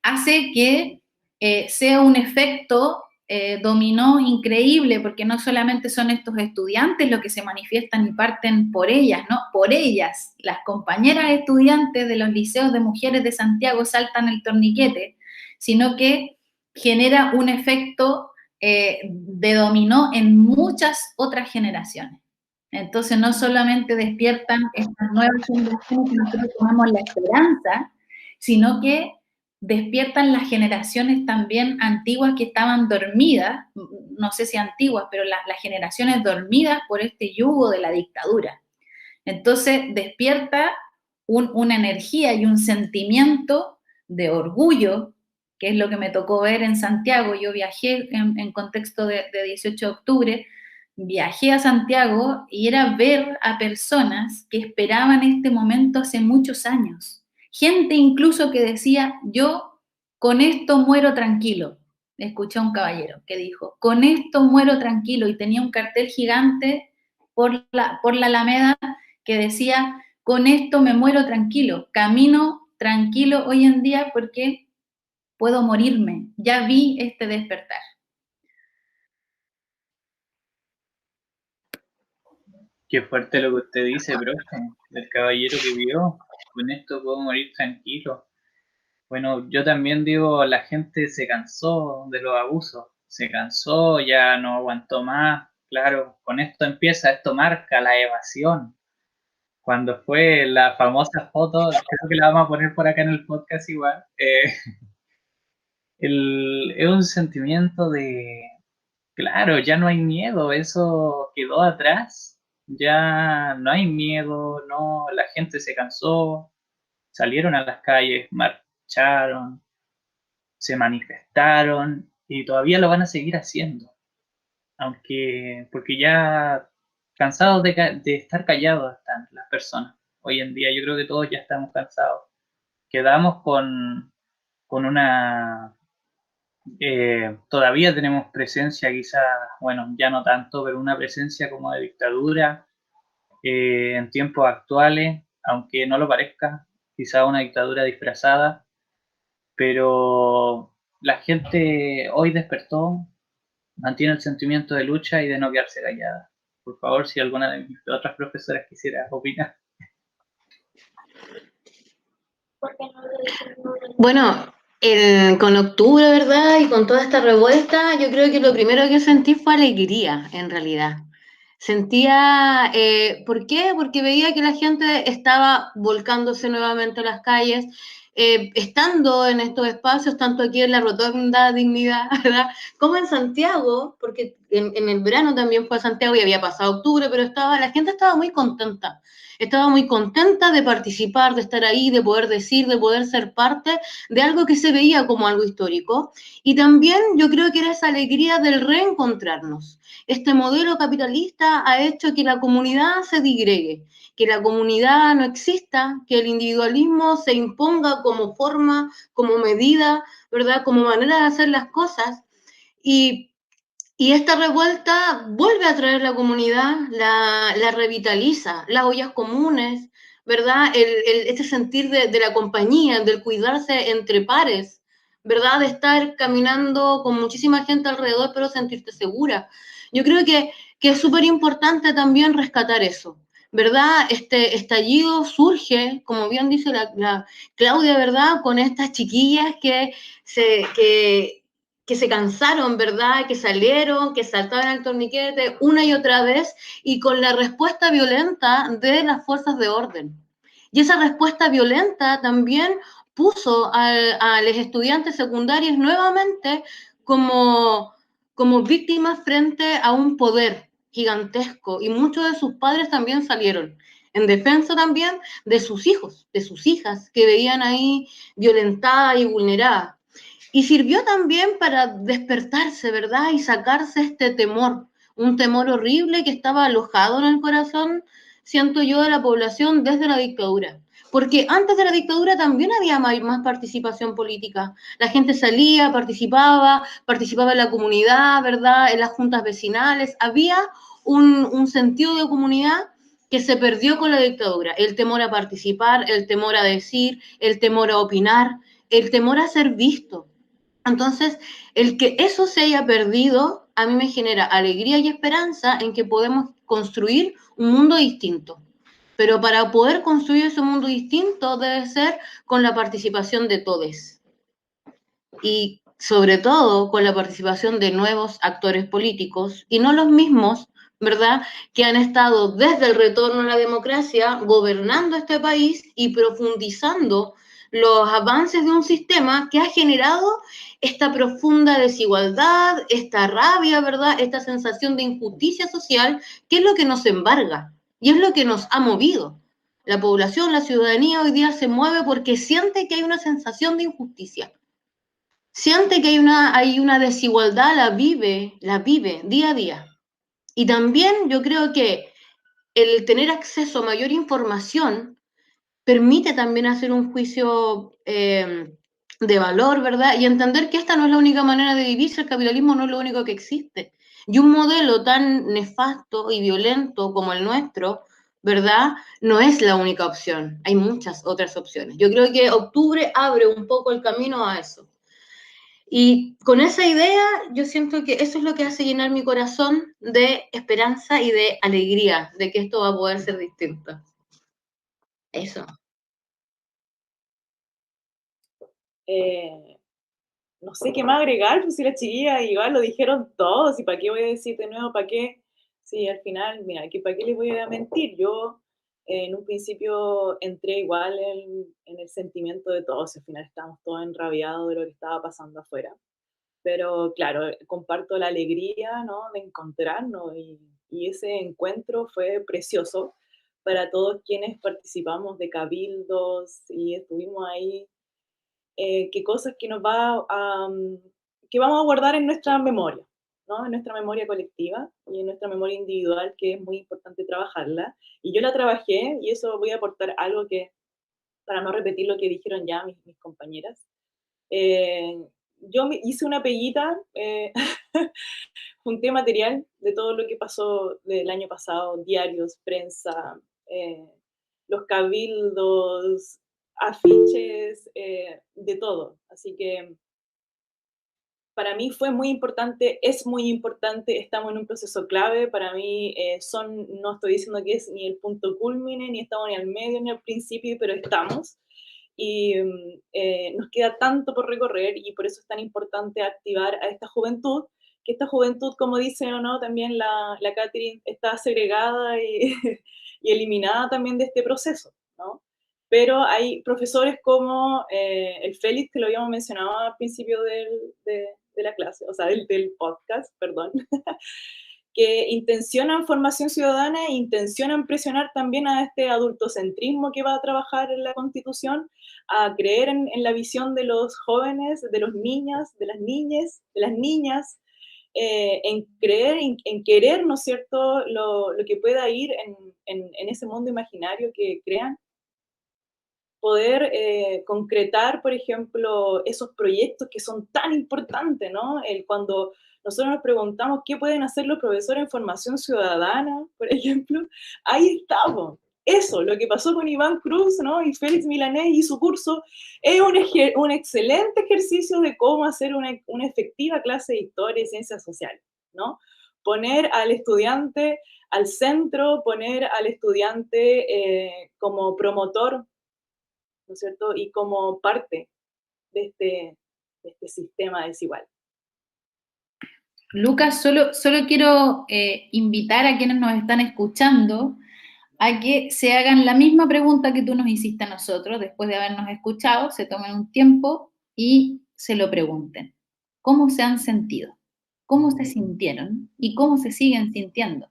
hace que sea un efecto dominó increíble, porque no solamente son estos estudiantes los que se manifiestan y parten por ellas, ¿no? Por ellas, las compañeras estudiantes de los liceos de mujeres de Santiago saltan el torniquete, sino que genera un efecto de dominó en muchas otras generaciones. Entonces no solamente despiertan estas nuevas generaciones que nosotros tenemos la esperanza, sino que despiertan las generaciones también antiguas que estaban dormidas, no sé si antiguas, pero las generaciones dormidas por este yugo de la dictadura. Entonces despierta una energía y un sentimiento de orgullo, que es lo que me tocó ver en Santiago. Yo viajé en contexto de 18 de octubre, viajé a Santiago y era ver a personas que esperaban este momento hace muchos años. Gente incluso que decía, yo con esto muero tranquilo. Escuché a un caballero que dijo, con esto muero tranquilo, y tenía un cartel gigante por la Alameda que decía, con esto me muero tranquilo, camino tranquilo hoy en día porque puedo morirme, ya vi este despertar. Qué fuerte lo que usted dice, profe, del caballero que vio. Con esto puedo morir tranquilo. Bueno, yo también digo, la gente se cansó de los abusos, se cansó, ya no aguantó más. Claro, con esto marca la evasión. Cuando fue la famosa foto, creo que la vamos a poner por acá en el podcast igual, es un sentimiento de, claro, ya no hay miedo, eso quedó atrás, ya no hay miedo, no, la gente se cansó, salieron a las calles, marcharon, se manifestaron y todavía lo van a seguir haciendo, aunque, porque ya cansados de estar callados están las personas. Hoy en día yo creo que todos ya estamos cansados. Quedamos con una... todavía tenemos presencia quizás, bueno, ya no tanto, pero una presencia como de dictadura en tiempos actuales, aunque no lo parezca, quizás una dictadura disfrazada, pero la gente hoy despertó, mantiene el sentimiento de lucha y de no quedarse callada. Por favor, si alguna de mis otras profesoras quisiera opinar. Bueno, con octubre, ¿verdad? Y con toda esta revuelta, yo creo que lo primero que sentí fue alegría, en realidad. Sentía, ¿por qué? Porque veía que la gente estaba volcándose nuevamente a las calles, estando en estos espacios, tanto aquí en la Rotonda Dignidad, ¿verdad? Como en Santiago, porque en el verano también fue a Santiago y había pasado octubre, pero la gente estaba muy contenta. Estaba muy contenta de participar, de estar ahí, de poder decir, de poder ser parte de algo que se veía como algo histórico. Y también yo creo que era esa alegría del reencontrarnos. Este modelo capitalista ha hecho que la comunidad se digregue, que la comunidad no exista, que el individualismo se imponga como forma, como medida, ¿verdad? Como manera de hacer las cosas. Y esta revuelta vuelve a traer la comunidad, la revitaliza, las ollas comunes, ¿verdad? Este sentir de la compañía, del cuidarse entre pares, ¿verdad? De estar caminando con muchísima gente alrededor, pero sentirte segura. Yo creo que es súper importante también rescatar eso, ¿verdad? Este estallido surge, como bien dice la Claudia, ¿verdad? Con estas chiquillas que se cansaron, ¿verdad? Que salieron, que saltaban al torniquete una y otra vez y con la respuesta violenta de las fuerzas de orden. Y esa respuesta violenta también puso a los estudiantes secundarios nuevamente como víctimas frente a un poder gigantesco y muchos de sus padres también salieron en defensa también de sus hijos, de sus hijas que veían ahí violentadas y vulneradas. Y sirvió también para despertarse, ¿verdad? Y sacarse este temor, un temor horrible que estaba alojado en el corazón, siento yo, de la población desde la dictadura. Porque antes de la dictadura también había más participación política. La gente salía, participaba en la comunidad, ¿verdad? En las juntas vecinales. Había un sentido de comunidad que se perdió con la dictadura. El temor a participar, el temor a decir, el temor a opinar, el temor a ser visto. Entonces, el que eso se haya perdido, a mí me genera alegría y esperanza en que podemos construir un mundo distinto. Pero para poder construir ese mundo distinto debe ser con la participación de todos. Y sobre todo con la participación de nuevos actores políticos y no los mismos, ¿verdad?, que han estado desde el retorno a la democracia gobernando este país y profundizando los avances de un sistema que ha generado esta profunda desigualdad, esta rabia, ¿verdad?, esta sensación de injusticia social, que es lo que nos embarga y es lo que nos ha movido. La población, la ciudadanía hoy día se mueve porque siente que hay una sensación de injusticia. Siente que hay una desigualdad, la vive día a día. Y también yo creo que el tener acceso a mayor información permite también hacer un juicio de valor, ¿verdad? Y entender que esta no es la única manera de vivir, si el capitalismo no es lo único que existe. Y un modelo tan nefasto y violento como el nuestro, ¿verdad?, no es la única opción. Hay muchas otras opciones. Yo creo que octubre abre un poco el camino a eso. Y con esa idea, yo siento que eso es lo que hace llenar mi corazón de esperanza y de alegría, de que esto va a poder ser distinto. Eso. No sé qué más agregar, pues si las chiquillas igual lo dijeron todos, y para qué voy a decir de nuevo, para qué, sí, al final, mira, para qué les voy a mentir, yo en un principio entré igual en el sentimiento de todos, al final estábamos todos enrabiados de lo que estaba pasando afuera, pero claro, comparto la alegría, ¿no?, de encontrarnos, y ese encuentro fue precioso para todos quienes participamos de cabildos y estuvimos ahí, qué cosas que nos va a, que vamos a guardar en nuestra memoria, ¿no? En nuestra memoria colectiva y en nuestra memoria individual, que es muy importante trabajarla. Y yo la trabajé, y eso voy a aportar algo que, para no repetir lo que dijeron ya mis compañeras, eh, yo hice una peguita, junté material de todo lo que pasó del año pasado, diarios, prensa, eh, los cabildos, afiches, de todo. Así que para mí fue muy importante, es muy importante, estamos en un proceso clave, para mí no estoy diciendo que es ni el punto culmine, ni estamos ni al medio ni al principio, pero estamos. Y nos queda tanto por recorrer, y por eso es tan importante activar a esta juventud, que esta juventud, como dice o no, también la Catherine, está segregada y, y eliminada también de este proceso, ¿no? Pero hay profesores como el Félix, que lo habíamos mencionado al principio de la clase, o sea, del podcast, perdón, que intencionan formación ciudadana e intencionan presionar también a este adultocentrismo que va a trabajar en la Constitución, a creer en la visión de los jóvenes, de los niños, de las niñas, en creer, en querer, ¿no es cierto?, lo que pueda ir en ese mundo imaginario que crean, poder concretar, por ejemplo, esos proyectos que son tan importantes, ¿no? Cuando nosotros nos preguntamos qué pueden hacer los profesores en formación ciudadana, por ejemplo, ahí estamos. Eso, lo que pasó con Iván Cruz, ¿no?, y Félix Milanés y su curso, es un excelente ejercicio de cómo hacer una efectiva clase de historia y ciencias sociales, ¿no? Poner al estudiante al centro, poner al estudiante como promotor, ¿no es cierto?, y como parte de este sistema desigual. Lucas, solo quiero invitar a quienes nos están escuchando a que se hagan la misma pregunta que tú nos hiciste a nosotros, después de habernos escuchado, se tomen un tiempo y se lo pregunten. ¿Cómo se han sentido? ¿Cómo se sintieron? ¿Y cómo se siguen sintiendo?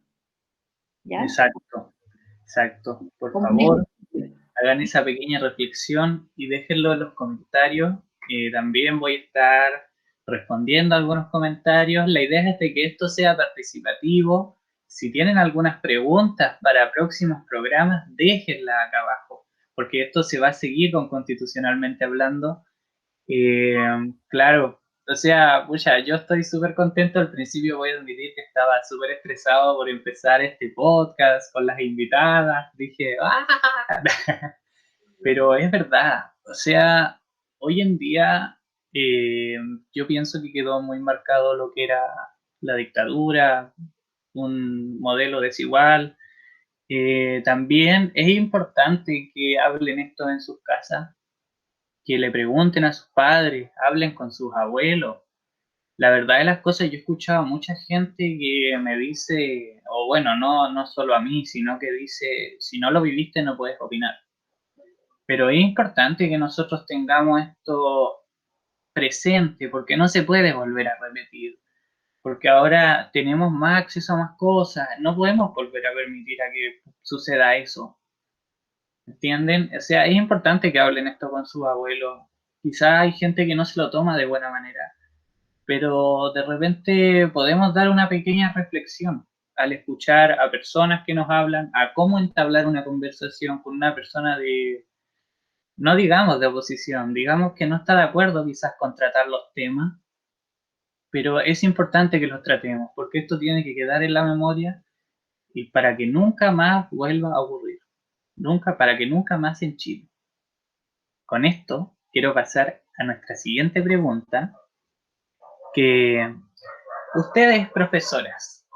¿Ya? Exacto. Por favor, hagan esa pequeña reflexión y déjenlo en los comentarios también voy a estar respondiendo a algunos comentarios. La idea es de que esto sea participativo. Si tienen algunas preguntas para próximos programas, déjenlas acá abajo, porque esto se va a seguir con Constitucionalmente Hablando. Claro, o sea, pucha, yo estoy súper contento. Al principio voy a admitir que estaba súper estresado por empezar este podcast con las invitadas. Dije, ¡ah! Pero es verdad, o sea, hoy en día eh, yo pienso que quedó muy marcado lo que era la dictadura, un modelo desigual. También es importante que hablen esto en sus casas, que le pregunten a sus padres, hablen con sus abuelos. La verdad de las cosas, yo he escuchado a mucha gente que me dice, o bueno, no solo a mí, sino que dice, si no lo viviste no puedes opinar. Pero es importante que nosotros tengamos esto presente, porque no se puede volver a repetir, porque ahora tenemos más acceso a más cosas, no podemos volver a permitir a que suceda eso, ¿entienden? O sea, es importante que hablen esto con sus abuelos. Quizá hay gente que no se lo toma de buena manera, pero de repente podemos dar una pequeña reflexión al escuchar a personas que nos hablan, a cómo entablar una conversación con una persona de, no digamos de oposición, digamos que no está de acuerdo quizás con tratar los temas, pero es importante que los tratemos, porque esto tiene que quedar en la memoria y para que nunca más vuelva a ocurrir, para que nunca más en Chile. Con esto quiero pasar a nuestra siguiente pregunta, que ustedes, profesoras,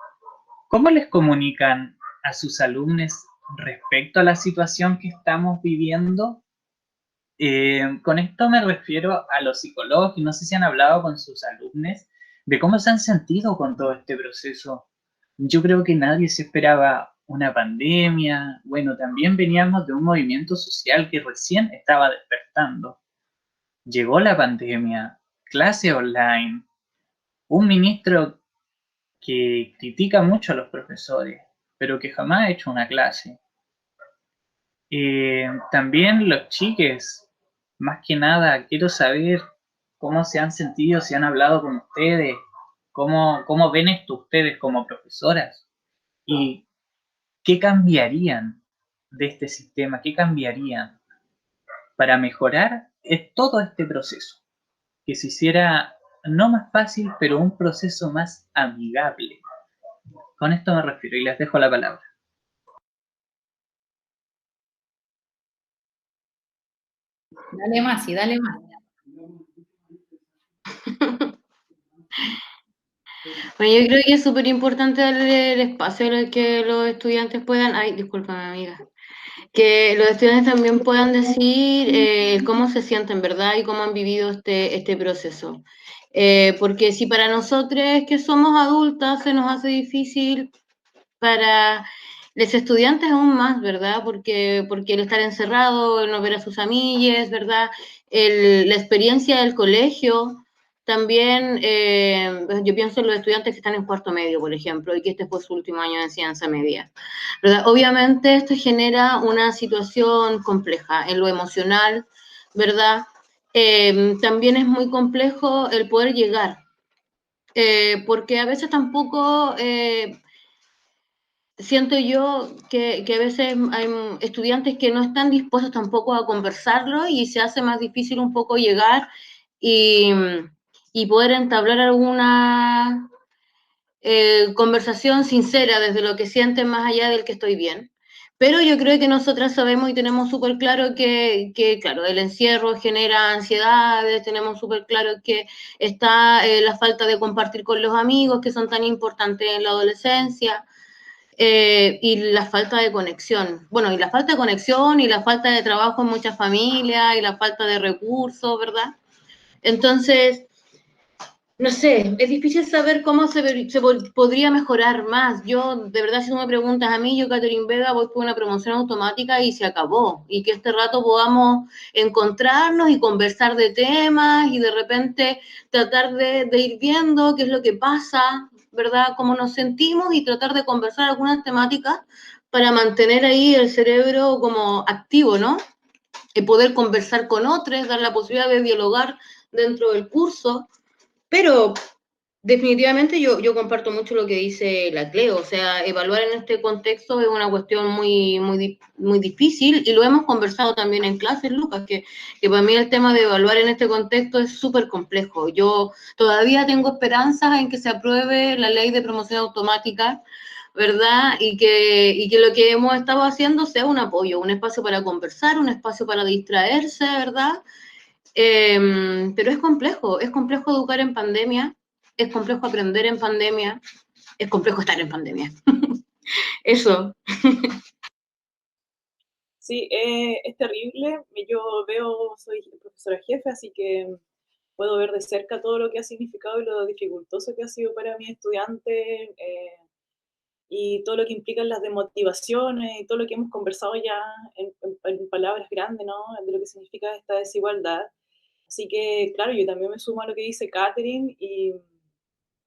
¿cómo les comunican a sus alumnos respecto a la situación que estamos viviendo? Con esto me refiero a los psicólogos, que no sé si han hablado con sus alumnos de cómo se han sentido con todo este proceso. Yo creo que nadie se esperaba una pandemia. Bueno, también veníamos de un movimiento social que recién estaba despertando. Llegó la pandemia, clase online, un ministro que critica mucho a los profesores, pero que jamás ha hecho una clase. También los chiques, más que nada, quiero saber cómo se han sentido, si han hablado con ustedes, cómo ven esto ustedes como profesoras y qué cambiarían de este sistema, qué cambiarían para mejorar todo este proceso, que se hiciera no más fácil, pero un proceso más amigable. Con esto me refiero y les dejo la palabra. Dale más y dale más. Bueno, yo creo que es súper importante darle el espacio a que los estudiantes puedan, ay, discúlpame amiga, que los estudiantes también puedan decir cómo se sienten, ¿verdad? Y cómo han vivido este proceso. Porque si para nosotros que somos adultas se nos hace difícil, para los estudiantes aún más, ¿verdad? Porque el estar encerrado, el no ver a sus amigues, ¿verdad? La experiencia del colegio, también yo pienso en los estudiantes que están en cuarto medio, por ejemplo, y que este fue su último año de enseñanza media, ¿verdad? Obviamente esto genera una situación compleja en lo emocional, ¿verdad? También es muy complejo el poder llegar, porque a veces tampoco siento yo que a veces hay estudiantes que no están dispuestos tampoco a conversarlo y se hace más difícil un poco llegar y, y poder entablar alguna conversación sincera desde lo que sienten más allá del que estoy bien. Pero yo creo que nosotras sabemos y tenemos súper claro que, claro, el encierro genera ansiedades, tenemos súper claro que está la falta de compartir con los amigos que son tan importantes en la adolescencia. Y la falta de conexión. Bueno, y la falta de conexión y la falta de trabajo en muchas familias y la falta de recursos, ¿verdad? Entonces, no sé, es difícil saber cómo se podría mejorar más. Yo, de verdad, si tú me preguntas a mí, yo, Catherine Vega, voy por una promoción automática y se acabó. Y que este rato podamos encontrarnos y conversar de temas y de repente tratar de ir viendo qué es lo que pasa, ¿verdad? Cómo nos sentimos y tratar de conversar algunas temáticas para mantener ahí el cerebro como activo, ¿no? Y poder conversar con otros, dar la posibilidad de dialogar dentro del curso, pero definitivamente yo comparto mucho lo que dice la Cleo, o sea, evaluar en este contexto es una cuestión muy difícil, y lo hemos conversado también en clases, Lucas, que para mí el tema de evaluar en este contexto es súper complejo. Yo todavía tengo esperanzas en que se apruebe la ley de promoción automática, ¿verdad? Y que lo que hemos estado haciendo sea un apoyo, un espacio para conversar, un espacio para distraerse, ¿verdad? Pero es complejo educar en pandemia, es complejo aprender en pandemia, es complejo estar en pandemia. Eso. Sí, es terrible. Soy profesora jefe, así que puedo ver de cerca todo lo que ha significado y lo dificultoso que ha sido para mi estudiante, y todo lo que implican las desmotivaciones y todo lo que hemos conversado ya en palabras grandes, ¿no? De lo que significa esta desigualdad. Así que, claro, yo también me sumo a lo que dice Catherine, y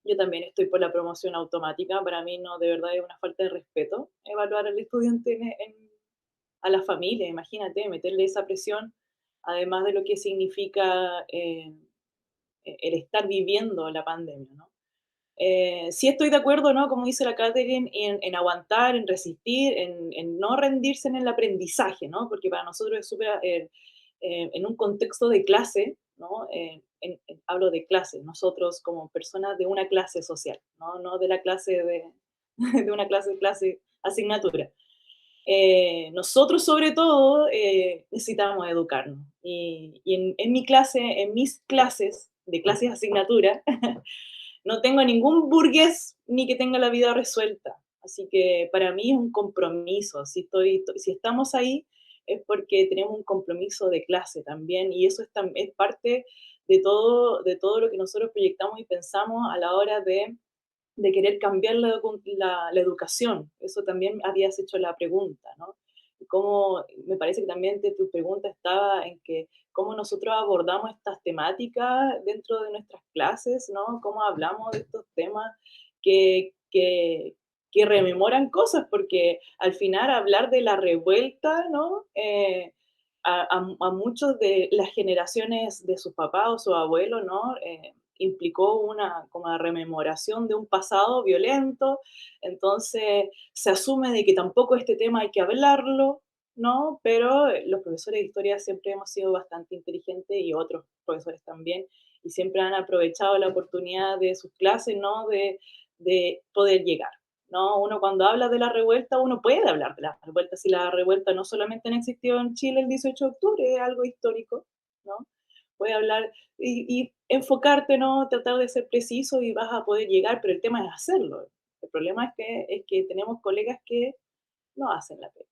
yo también estoy por la promoción automática. Para mí no, de verdad es una falta de respeto evaluar al estudiante a la familia, imagínate, meterle esa presión, además de lo que significa el estar viviendo la pandemia, ¿no? Sí estoy de acuerdo, ¿no? Como dice la Catherine, en aguantar, en resistir, en no rendirse en el aprendizaje, ¿no? Porque para nosotros es súper, en un contexto de clase, ¿no? Hablo de clase, nosotros como personas de una clase social, ¿no? No de la clase de una clase asignatura. Nosotros sobre todo necesitamos educarnos. Y en mi clase, en mis clases, de clases asignatura, no tengo ningún burgués ni que tenga la vida resuelta. Así que para mí es un compromiso. Si estamos ahí es porque tenemos un compromiso de clase también, y eso es parte de todo lo que nosotros proyectamos y pensamos a la hora de querer cambiar la educación. Eso también habías hecho la pregunta, ¿no? Y cómo, me parece que también tu pregunta estaba en que cómo nosotros abordamos estas temáticas dentro de nuestras clases, ¿no? Cómo hablamos de estos temas que rememoran cosas, porque al final hablar de la revuelta, ¿no? A muchos de las generaciones de sus papás o sus abuelos, ¿no? Implicó una como rememoración de un pasado violento. Entonces se asume de que tampoco este tema hay que hablarlo, ¿no? Pero los profesores de historia siempre hemos sido bastante inteligentes, y otros profesores también, y siempre han aprovechado la oportunidad de sus clases, ¿no? De poder llegar, ¿no? Uno cuando habla de la revuelta, uno puede hablar de la revuelta, si la revuelta no solamente no existió en Chile el 18 de octubre, es algo histórico, ¿no? Puede hablar y enfocarte, ¿no? Tratar de ser preciso y vas a poder llegar, pero el tema es hacerlo. El problema es que tenemos colegas que no hacen la pega,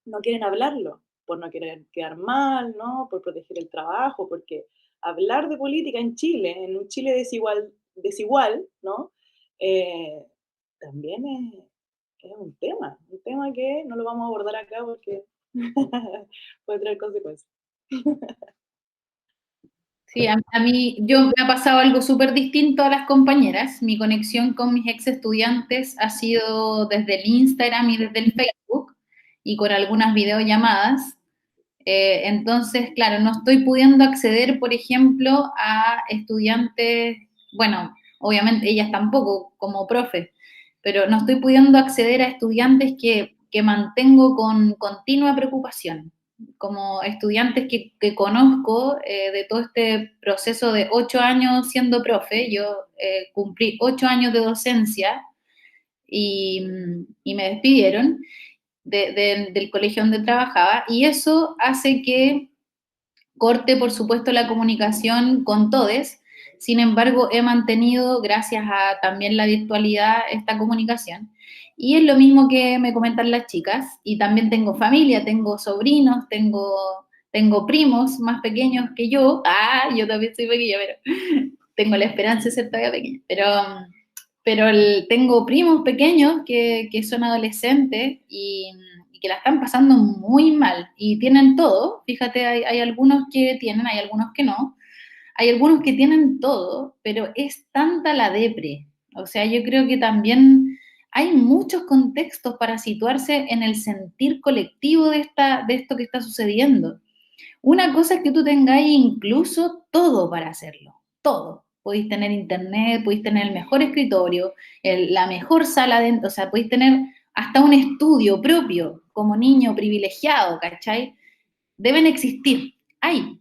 no quieren hablarlo, por no querer quedar mal, ¿no? Por proteger el trabajo, porque hablar de política en Chile, en un Chile desigual, ¿no? Eh, también es un tema que no lo vamos a abordar acá porque puede traer consecuencias. Sí, a mí me ha pasado algo súper distinto a las compañeras. Mi conexión con mis ex estudiantes ha sido desde el Instagram y desde el Facebook, y con algunas videollamadas. Entonces, claro, no estoy pudiendo acceder, por ejemplo, a estudiantes, bueno, obviamente ellas tampoco como profe, pero no estoy pudiendo acceder a estudiantes que mantengo con continua preocupación, como estudiantes que conozco de todo este proceso de 8 años siendo profe. Yo cumplí 8 años de docencia y, y me despidieron del colegio donde trabajaba, y eso hace que corte, por supuesto, la comunicación con todos. Sin embargo, he mantenido, gracias a también la virtualidad, esta comunicación. Y es lo mismo que me comentan las chicas. Y también tengo familia, tengo sobrinos, tengo primos más pequeños que yo. Ah, yo también soy pequeña, pero tengo la esperanza de ser todavía pequeña. Pero tengo primos pequeños que son adolescentes y que la están pasando muy mal y tienen todo. Fíjate, hay algunos que tienen, hay algunos que no. Hay algunos que tienen todo, pero es tanta la depre. O sea, yo creo que también hay muchos contextos para situarse en el sentir colectivo de esto que está sucediendo. Una cosa es que tú tengáis incluso todo para hacerlo, todo. Podéis tener internet, podéis tener el mejor escritorio, la mejor sala de, o sea, podéis tener hasta un estudio propio como niño privilegiado, ¿cachai? Deben existir, hay.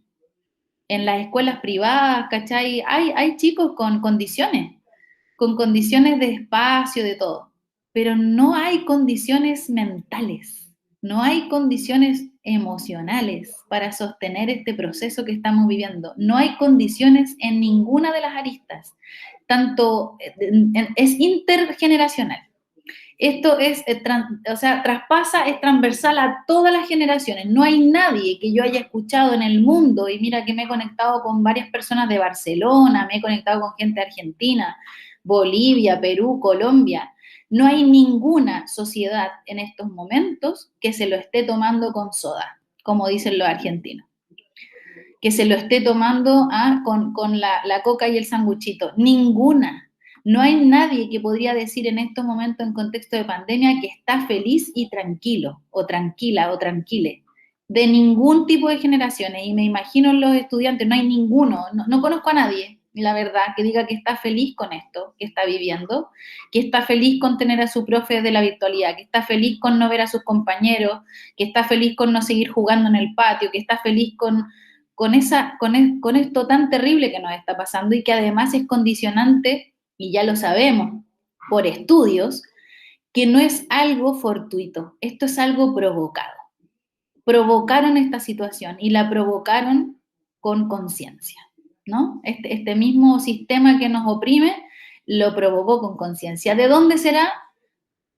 En las escuelas privadas, ¿cachai? Hay chicos con condiciones de espacio, de todo, pero no hay condiciones mentales, no hay condiciones emocionales para sostener este proceso que estamos viviendo, no hay condiciones en ninguna de las aristas, tanto es intergeneracional. Esto es, traspasa, es transversal a todas las generaciones. No hay nadie que yo haya escuchado en el mundo, y mira que me he conectado con varias personas de Barcelona, me he conectado con gente de Argentina, Bolivia, Perú, Colombia. No hay ninguna sociedad en estos momentos que se lo esté tomando con soda, como dicen los argentinos. Que se lo esté tomando con la coca y el sanguchito. Ninguna. No hay nadie que podría decir en estos momentos en contexto de pandemia que está feliz y tranquilo, o tranquila, o tranquile. De ningún tipo de generaciones. Y me imagino en los estudiantes, no hay ninguno, no conozco a nadie, la verdad, que diga que está feliz con esto que está viviendo, que está feliz con tener a su profe de la virtualidad, que está feliz con no ver a sus compañeros, que está feliz con no seguir jugando en el patio, que está feliz con esto tan terrible que nos está pasando y que además es condicionante, y ya lo sabemos por estudios, que no es algo fortuito, esto es algo provocado. Provocaron esta situación y la provocaron con conciencia, ¿no? Este mismo sistema que nos oprime lo provocó con conciencia. ¿De dónde será?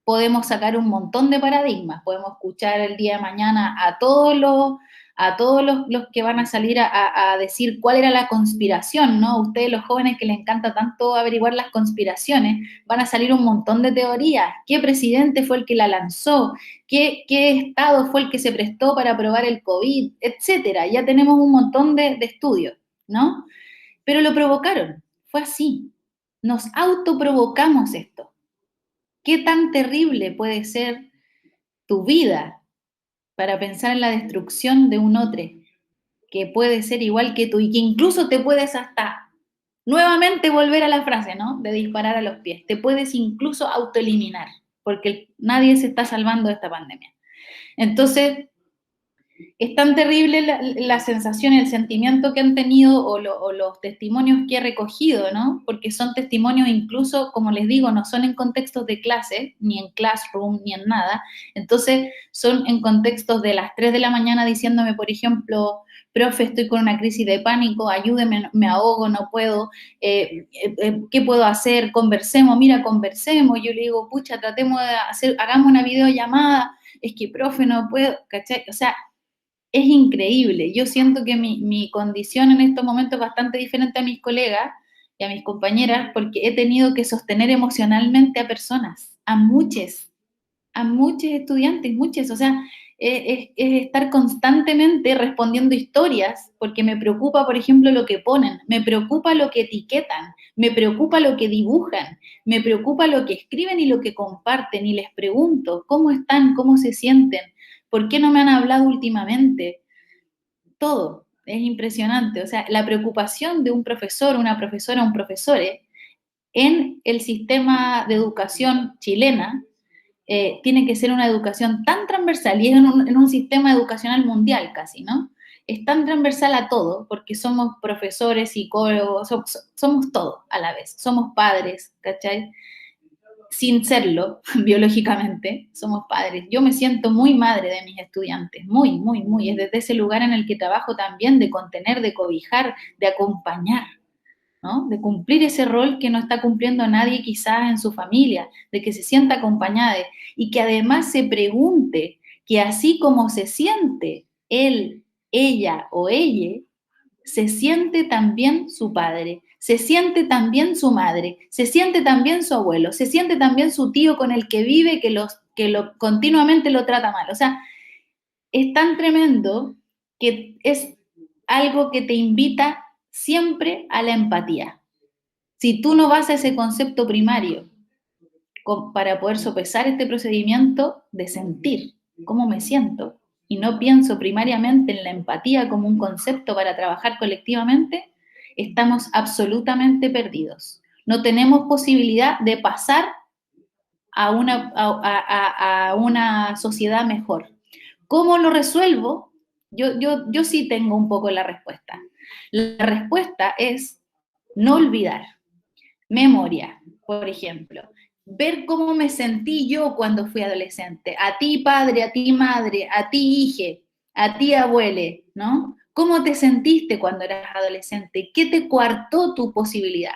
Podemos sacar un montón de paradigmas, podemos escuchar el día de mañana a todos los que van a salir a decir cuál era la conspiración, ¿no? Ustedes, los jóvenes que les encanta tanto averiguar las conspiraciones, van a salir un montón de teorías. ¿Qué presidente fue el que la lanzó? ¿Qué estado fue el que se prestó para aprobar el COVID? Etcétera. Ya tenemos un montón de estudios, ¿no? Pero lo provocaron, fue así. Nos autoprovocamos esto. ¿Qué tan terrible puede ser tu vida para pensar en la destrucción de un otro que puede ser igual que tú y que incluso te puedes hasta nuevamente volver a la frase, ¿no? De disparar a los pies. Te puedes incluso autoeliminar porque nadie se está salvando de esta pandemia. Entonces, es tan terrible la sensación, el sentimiento que han tenido o los testimonios que he recogido, ¿no? Porque son testimonios incluso, como les digo, no son en contextos de clase, ni en classroom, ni en nada. Entonces, son en contextos de las 3 de la mañana diciéndome, por ejemplo, profe, estoy con una crisis de pánico, ayúdeme, me ahogo, no puedo, ¿qué puedo hacer? Conversemos, mira, conversemos. Yo le digo, pucha, tratemos de hagamos una videollamada, es que, profe, no puedo, ¿cachai? O sea, es increíble. Yo siento que mi condición en estos momentos es bastante diferente a mis colegas y a mis compañeras porque he tenido que sostener emocionalmente a personas, a muchos estudiantes, muchos. O sea, es estar constantemente respondiendo historias porque me preocupa, por ejemplo, lo que ponen, me preocupa lo que etiquetan, me preocupa lo que dibujan, me preocupa lo que escriben y lo que comparten y les pregunto, ¿cómo están? ¿Cómo se sienten? ¿Por qué no me han hablado últimamente? Todo, es impresionante. O sea, la preocupación de un profesor, una profesora, un profesore en el sistema de educación chilena tiene que ser una educación tan transversal y es en un sistema educacional mundial casi, ¿no? Es tan transversal a todo porque somos profesores, psicólogos, somos todo a la vez. Somos padres, ¿cachai? Sin serlo biológicamente, somos padres. Yo me siento muy madre de mis estudiantes, muy, muy, muy. Es desde ese lugar en el que trabajo también de contener, de cobijar, de acompañar, ¿no? De cumplir ese rol que no está cumpliendo nadie quizás en su familia, de que se sienta acompañada y que además se pregunte que así como se siente él, ella o ella, se siente también su padre, se siente también su madre, se siente también su abuelo, se siente también su tío con el que vive, continuamente lo trata mal. O sea, es tan tremendo que es algo que te invita siempre a la empatía. Si tú no vas a ese concepto primario para poder sopesar este procedimiento de sentir cómo me siento, y no pienso primariamente en la empatía como un concepto para trabajar colectivamente, estamos absolutamente perdidos. No tenemos posibilidad de pasar a una sociedad mejor. ¿Cómo lo resuelvo? Yo sí tengo un poco la respuesta. La respuesta es no olvidar. Memoria, por ejemplo. Ver cómo me sentí yo cuando fui adolescente. A ti padre, a ti madre, a ti hije, a ti abuele, ¿no? ¿Cómo te sentiste cuando eras adolescente? ¿Qué te coartó tu posibilidad?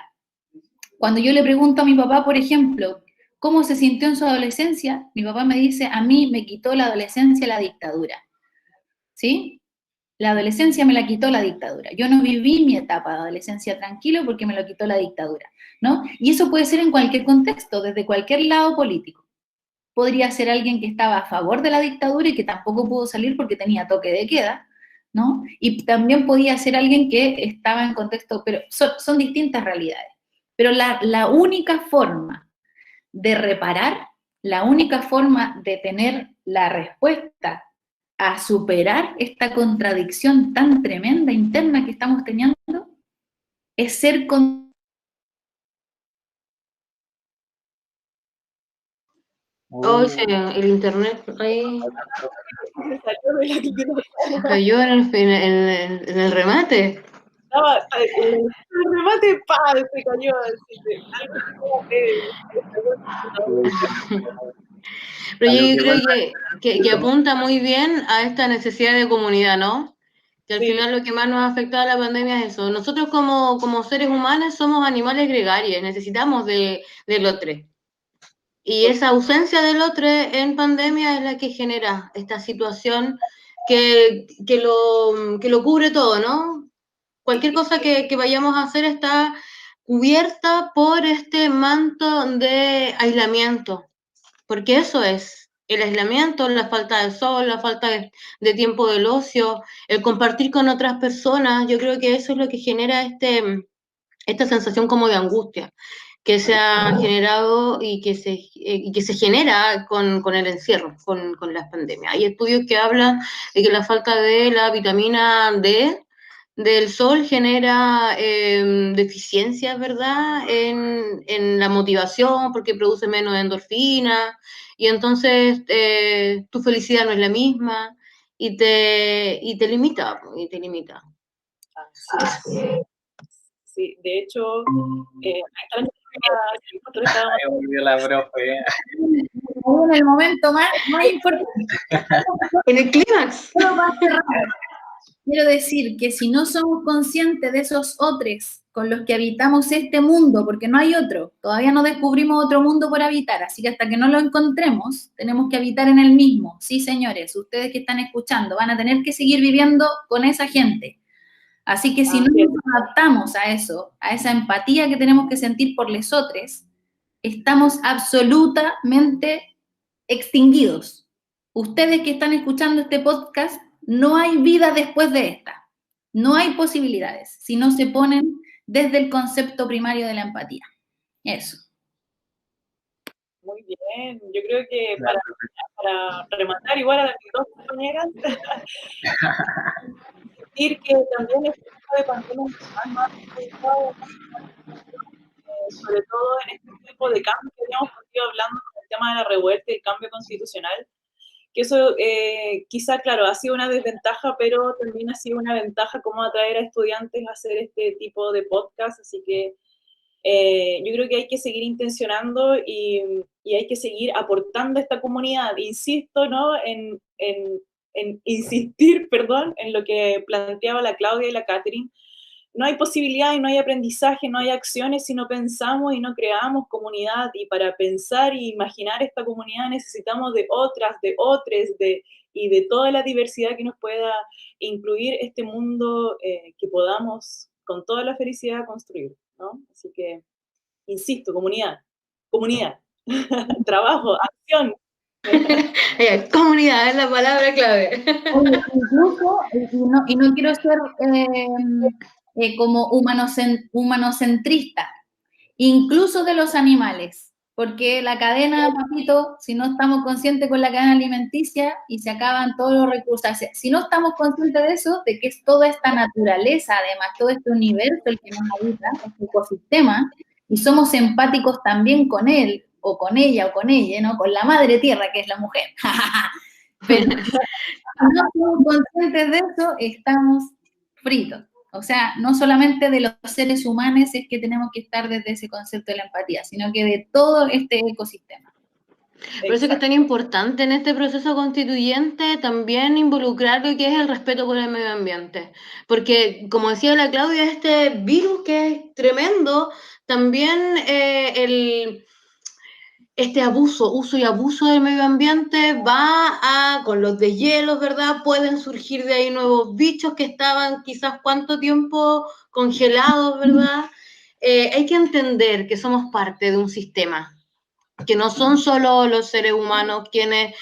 Cuando yo le pregunto a mi papá, por ejemplo, ¿cómo se sintió en su adolescencia? Mi papá me dice, a mí me quitó la adolescencia la dictadura. ¿Sí? La adolescencia me la quitó la dictadura. Yo no viví mi etapa de adolescencia tranquilo porque me lo quitó la dictadura, ¿no? Y eso puede ser en cualquier contexto, desde cualquier lado político. Podría ser alguien que estaba a favor de la dictadura y que tampoco pudo salir porque tenía toque de queda, ¿no? Y también podía ser alguien que estaba en contexto, pero son distintas realidades. Pero la única forma de reparar, la única forma de tener la respuesta a superar esta contradicción tan tremenda interna que estamos teniendo es ser Oye, el internet ahí se cayó en el remate. Estaba, el remate, ¡pah! Se cayó. Pero yo creo que apunta muy bien a esta necesidad de comunidad, ¿no? Que al final lo que más nos ha afectado a la pandemia es eso. Nosotros como seres humanos somos animales gregarios, necesitamos del otro. Y esa ausencia del otro en pandemia es la que genera esta situación que lo cubre todo, ¿no? Cualquier cosa que vayamos a hacer está cubierta por este manto de aislamiento, porque eso es el aislamiento, la falta de sol, la falta de tiempo del ocio, el compartir con otras personas. Yo creo que eso es lo que genera esta sensación como de angustia que se ha generado y que se genera con el encierro, con las pandemias. Hay estudios que hablan de que la falta de la vitamina D del sol genera deficiencias, ¿verdad?, en la motivación, porque produce menos endorfina, y entonces tu felicidad no es la misma, y te limita, y te limita. Sí, de hecho, volvió la profe. en el momento más importante. En el clímax. Quiero decir que si no somos conscientes de esos otros con los que habitamos este mundo, porque no hay otro, todavía no descubrimos otro mundo por habitar, así que hasta que no lo encontremos, tenemos que habitar en el mismo. Sí, señores, ustedes que están escuchando, van a tener que seguir viviendo con esa gente. Así que si no nos adaptamos a eso, a esa empatía que tenemos que sentir por los otros, estamos absolutamente extinguidos. Ustedes que están escuchando este podcast, no hay vida después de esta. No hay posibilidades si no se ponen desde el concepto primario de la empatía. Eso. Muy bien. Yo creo que para rematar igual a las dos compañeras, decir que también este tipo de pandemia nos ha afectado, sobre todo en este tipo de cambios que habíamos partido hablando con el tema de la revuelta y el cambio constitucional, que eso quizá, claro, ha sido una desventaja, pero también ha sido una ventaja cómo atraer a estudiantes a hacer este tipo de podcast, así que yo creo que hay que seguir intencionando y hay que seguir aportando a esta comunidad. Insisto, ¿no?, en insistir, perdón, en lo que planteaba la Claudia y la Catherine. No hay posibilidad y no hay aprendizaje, no hay acciones si no pensamos y no creamos comunidad. Y para pensar e imaginar esta comunidad necesitamos de otras, de otros, y de toda la diversidad que nos pueda incluir este mundo que podamos con toda la felicidad construir, ¿no? Así que, insisto, comunidad, trabajo, acción. Comunidad es la palabra clave. Incluso, y no quiero ser como humanocentrista, incluso de los animales. porque la cadena, papito, si no estamos conscientes con la cadena alimenticia y se acaban todos los recursos, o sea, si no estamos conscientes de eso, de que es toda esta naturaleza, además, todo este universo el que nos habita, este ecosistema, y somos empáticos también con él, o con ella, o con ella, ¿no? Con la madre tierra, que es la mujer. Pero si no somos conscientes de eso, estamos fritos. O sea, no solamente de los seres humanos es que tenemos que estar desde ese concepto de la empatía, sino que de todo este ecosistema. Por eso que es tan importante en este proceso constituyente también involucrar lo que es el respeto por el medio ambiente. Porque, como decía la Claudia, este virus que es tremendo, también este uso y abuso del medio ambiente con los deshielos, ¿verdad? Pueden surgir de ahí nuevos bichos que estaban quizás cuánto tiempo congelados, ¿verdad? Hay que entender que somos parte de un sistema, que no son solo los seres humanos quienes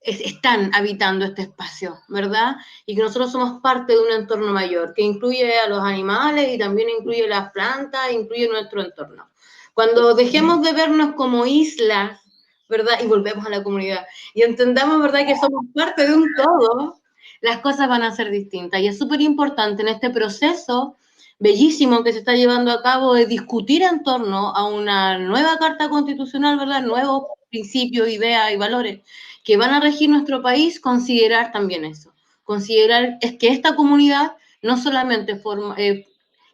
están habitando este espacio, ¿verdad? Y que nosotros somos parte de un entorno mayor, que incluye a los animales y también incluye las plantas, incluye nuestro entorno. Cuando dejemos de vernos como islas, ¿verdad? Y volvemos a la comunidad y entendamos, ¿verdad?, que somos parte de un todo, las cosas van a ser distintas. Y es súper importante en este proceso bellísimo que se está llevando a cabo de discutir en torno a una nueva Carta Constitucional, ¿verdad? Nuevos principios, ideas y valores que van a regir nuestro país, considerar también eso. Considerar es que esta comunidad no solamente forma...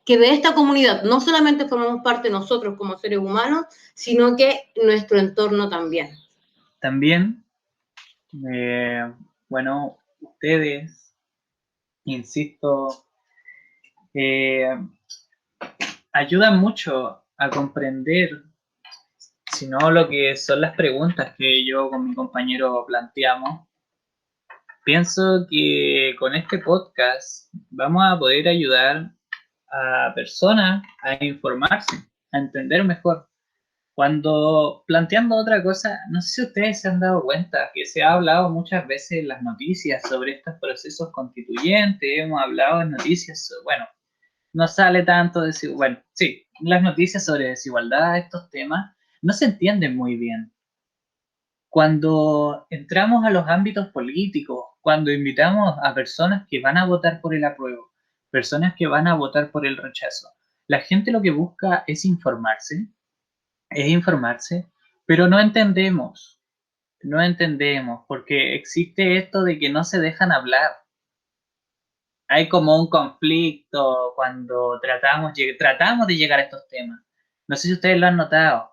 que de esta comunidad no solamente formamos parte nosotros como seres humanos, sino que nuestro entorno también. También, bueno, ustedes, insisto, ayudan mucho a comprender, si no lo que son las preguntas que yo con mi compañero planteamos. Pienso que con este podcast vamos a poder ayudar a personas a informarse, a entender mejor. Cuando planteando otra cosa, no sé si ustedes se han dado cuenta que se ha hablado muchas veces en las noticias sobre estos procesos constituyentes, hemos hablado en noticias, bueno, no sale tanto de, bueno, sí, las noticias sobre desigualdad, estos temas, no se entienden muy bien. Cuando entramos a los ámbitos políticos, cuando invitamos a personas que van a votar por el apruebo, personas que van a votar por el rechazo, la gente lo que busca es informarse, pero no entendemos, porque existe esto de que no se dejan hablar. Hay como un conflicto cuando tratamos de llegar a estos temas. No sé si ustedes lo han notado.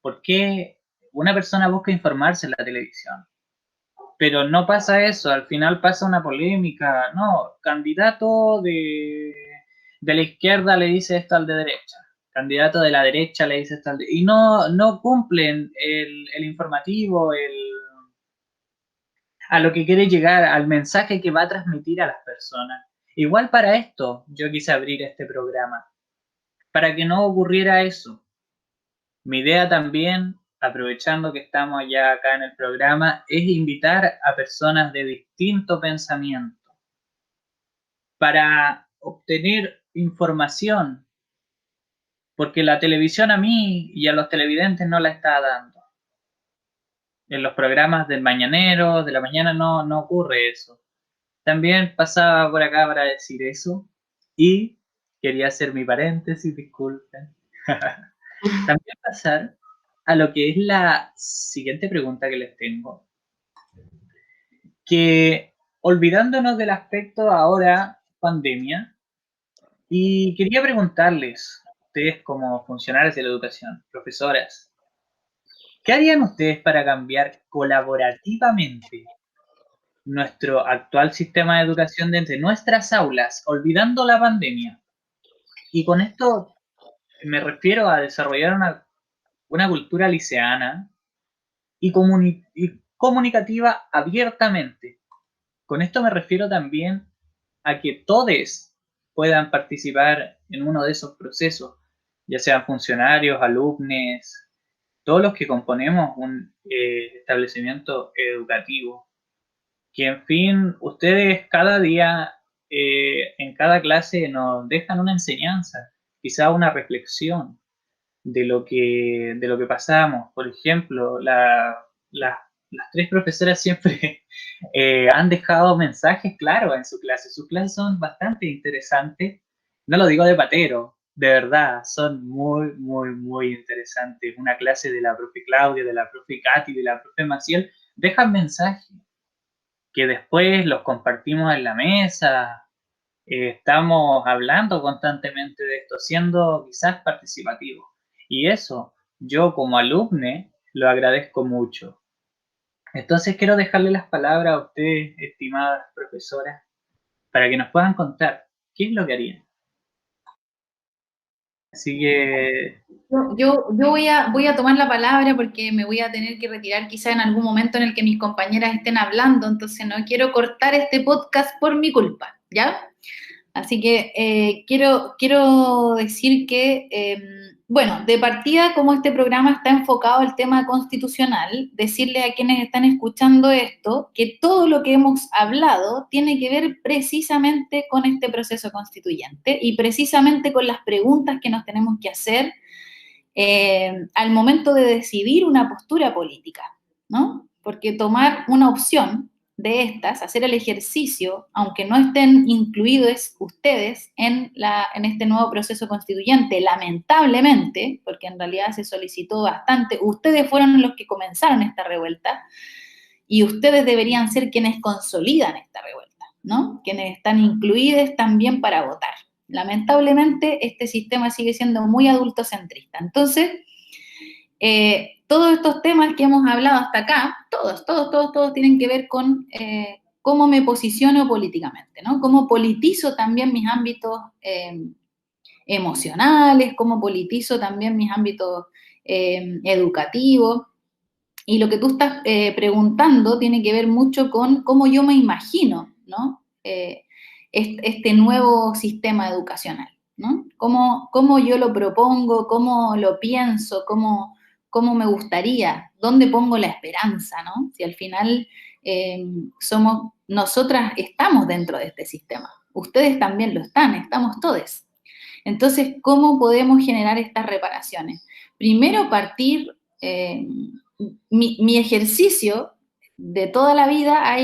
¿Por qué una persona busca informarse en la televisión? Pero no pasa eso, al final pasa una polémica. No, candidato de la izquierda le dice esto al de derecha. Candidato de la derecha le dice esto al de... Y no cumplen el informativo, a lo que quiere llegar, al mensaje que va a transmitir a las personas. Igual para esto yo quise abrir este programa, para que no ocurriera eso. Mi idea también, aprovechando que estamos ya acá en el programa, es invitar a personas de distinto pensamiento para obtener información, porque la televisión a mí y a los televidentes no la está dando. En los programas del mañanero, de la mañana, no ocurre eso. También pasaba por acá para decir eso y quería hacer mi paréntesis, disculpen. También pasar a lo que es la siguiente pregunta que les tengo. Que olvidándonos del aspecto ahora pandemia, y quería preguntarles, ustedes como funcionarios de la educación, profesoras, ¿qué harían ustedes para cambiar colaborativamente nuestro actual sistema de educación desde nuestras aulas, olvidando la pandemia? Y con esto me refiero a desarrollar una cultura liceana y comunicativa abiertamente. Con esto me refiero también a que todos puedan participar en uno de esos procesos, ya sean funcionarios, alumnos, todos los que componemos un establecimiento educativo. Que en fin, ustedes cada día, en cada clase nos dejan una enseñanza, quizá una reflexión. de lo que pasamos. Por ejemplo, las tres profesoras siempre han dejado mensajes claros en su clase. Sus clases son bastante interesantes. No lo digo de patero, de verdad, son muy, muy, muy interesantes. Una clase de la profe Claudia, de la profe Katy, de la profe Maciel, dejan mensajes que después los compartimos en la mesa. Estamos hablando constantemente de esto, siendo quizás participativos. Y eso, yo como alumne, lo agradezco mucho. Entonces quiero dejarle las palabras a ustedes, estimadas profesoras, para que nos puedan contar qué es lo que harían. Así que... Yo voy a tomar la palabra porque me voy a tener que retirar quizá en algún momento en el que mis compañeras estén hablando, entonces no quiero cortar este podcast por mi culpa, ¿ya? Así que quiero decir que, bueno, de partida, como este programa está enfocado al tema constitucional, decirle a quienes están escuchando esto que todo lo que hemos hablado tiene que ver precisamente con este proceso constituyente y precisamente con las preguntas que nos tenemos que hacer al momento de decidir una postura política, ¿no? Porque tomar una opción de estas, hacer el ejercicio, aunque no estén incluidos ustedes en este nuevo proceso constituyente, lamentablemente, porque en realidad se solicitó bastante, ustedes fueron los que comenzaron esta revuelta y ustedes deberían ser quienes consolidan esta revuelta, ¿no? Quienes están incluidos también para votar. Lamentablemente, este sistema sigue siendo muy adultocentrista. Entonces, todos estos temas que hemos hablado hasta acá, todos tienen que ver con cómo me posiciono políticamente, ¿no? Cómo politizo también mis ámbitos emocionales, cómo politizo también mis ámbitos educativos. Y lo que tú estás preguntando tiene que ver mucho con cómo yo me imagino, ¿no? Este nuevo sistema educacional, ¿no? Cómo yo lo propongo, cómo lo pienso, cómo me gustaría, dónde pongo la esperanza, ¿no? Si al final nosotras estamos dentro de este sistema, ustedes también lo están, estamos todos. Entonces, ¿cómo podemos generar estas reparaciones? Primero partir, mi ejercicio de toda la vida ha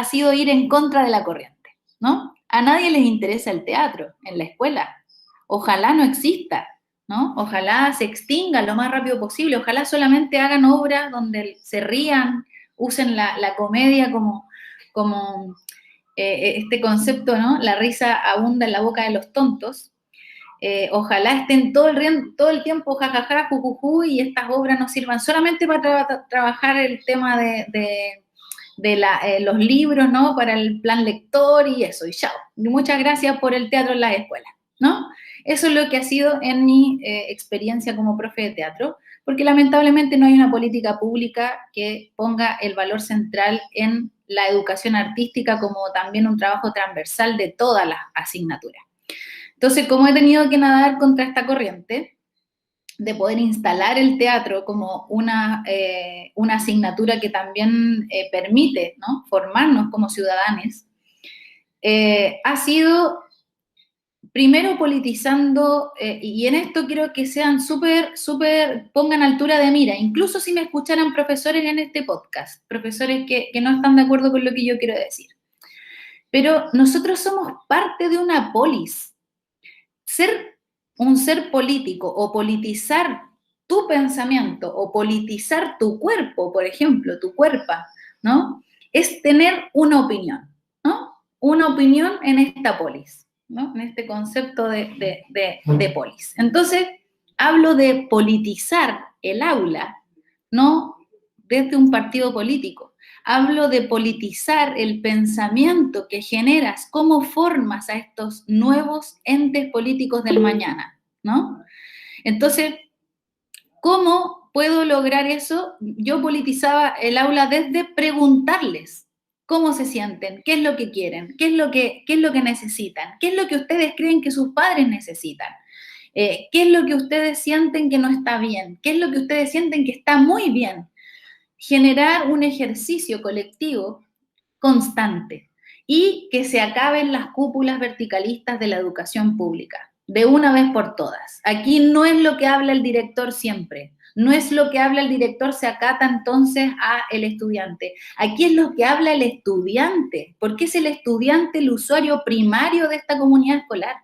sido ir en contra de la corriente, ¿no? A nadie les interesa el teatro en la escuela. Ojalá no exista, ¿no? Ojalá se extinga lo más rápido posible. Ojalá solamente hagan obras donde se rían, usen la comedia como este concepto, ¿no? La risa abunda en la boca de los tontos. Ojalá estén todo el tiempo jajaja, jujuju, y estas obras nos sirvan solamente para trabajar el tema de los libros, ¿no? Para el plan lector y eso, y chao. Muchas gracias por el teatro en las escuelas, ¿no? Eso es lo que ha sido en mi experiencia como profe de teatro, porque lamentablemente no hay una política pública que ponga el valor central en la educación artística como también un trabajo transversal de todas las asignaturas. Entonces, como he tenido que nadar contra esta corriente, de poder instalar el teatro como una asignatura que también permite, ¿no? Formarnos como ciudadanos, ha sido primero politizando, y en esto quiero que sean pongan altura de mira, incluso si me escucharan profesores en este podcast, profesores que no están de acuerdo con lo que yo quiero decir. Pero nosotros somos parte de una polis. Ser un ser político o politizar tu pensamiento o politizar tu cuerpo, por ejemplo, tu cuerpo, ¿no? Es tener una opinión, ¿no? Una opinión en esta polis, ¿no? En este concepto de polis. Entonces, hablo de politizar el aula, no desde un partido político. Hablo de politizar el pensamiento que generas, cómo formas a estos nuevos entes políticos del mañana, ¿no? Entonces, ¿cómo puedo lograr eso? Yo politizaba el aula desde preguntarles cómo se sienten, qué es lo que quieren, qué es lo que necesitan, qué es lo que ustedes creen que sus padres necesitan, qué es lo que ustedes sienten que no está bien, qué es lo que ustedes sienten que está muy bien. Generar un ejercicio colectivo constante y que se acaben las cúpulas verticalistas de la educación pública, de una vez por todas. Aquí no es lo que habla el director siempre, no es lo que habla el director, se acata entonces a el estudiante. Aquí es lo que habla el estudiante, porque es el estudiante el usuario primario de esta comunidad escolar,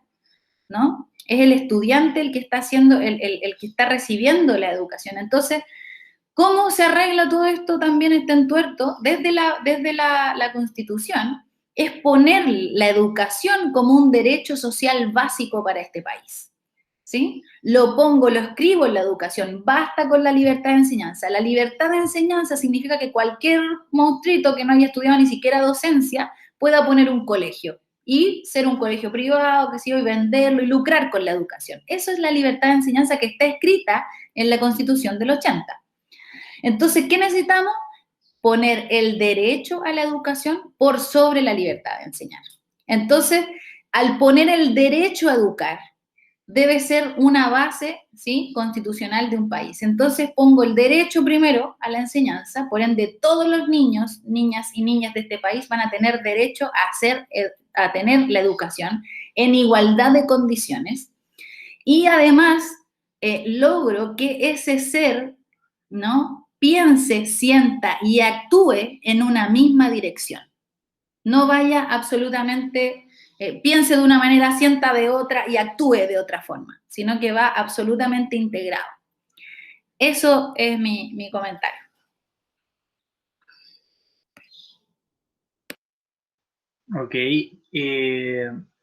¿no? Es el estudiante el que está haciendo, el que está recibiendo la educación. Entonces, ¿cómo se arregla todo esto? También está entuerto desde la Constitución, es poner la educación como un derecho social básico para este país. ¿Sí? Lo pongo, lo escribo en la educación, basta con la libertad de enseñanza. La libertad de enseñanza significa que cualquier monstruito que no haya estudiado ni siquiera docencia pueda poner un colegio y ser un colegio privado, que sí, y venderlo y lucrar con la educación. Eso es la libertad de enseñanza que está escrita en la Constitución del 80. Entonces, ¿qué necesitamos? Poner el derecho a la educación por sobre la libertad de enseñar. Entonces, al poner el derecho a educar, debe ser una base, ¿sí?, constitucional de un país. Entonces pongo el derecho primero a la enseñanza, por ende todos los niños, niñas y niñas de este país van a tener derecho a tener la educación en igualdad de condiciones y además logro que ese ser, ¿no?, piense, sienta y actúe en una misma dirección. No vaya absolutamente, piense de una manera, sienta de otra y actúe de otra forma, sino que va absolutamente integrado. Eso es mi comentario. Ok,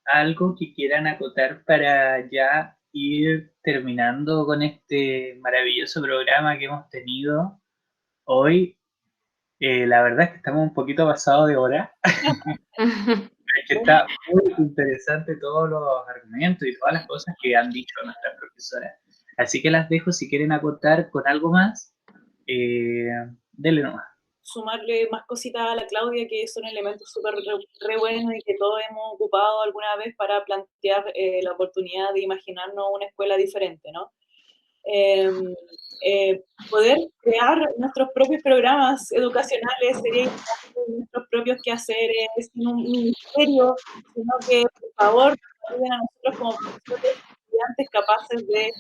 algo que quieran acotar para ya ir terminando con este maravilloso programa que hemos tenido hoy. La verdad es que estamos un poquito pasados de hora. Es que está muy interesante todos los argumentos y todas las cosas que han dicho nuestras profesoras. Así que las dejo, si quieren acotar con algo más, denle nomás. Sumarle más cositas a la Claudia, que son elementos súper re buenos y que todos hemos ocupado alguna vez para plantear la oportunidad de imaginarnos una escuela diferente, ¿no? Poder crear nuestros propios programas educacionales, sería importante, nuestros propios quehaceres, sin un ministerio, sino que, por favor, nos ayuden a nosotros como profesores, estudiantes capaces de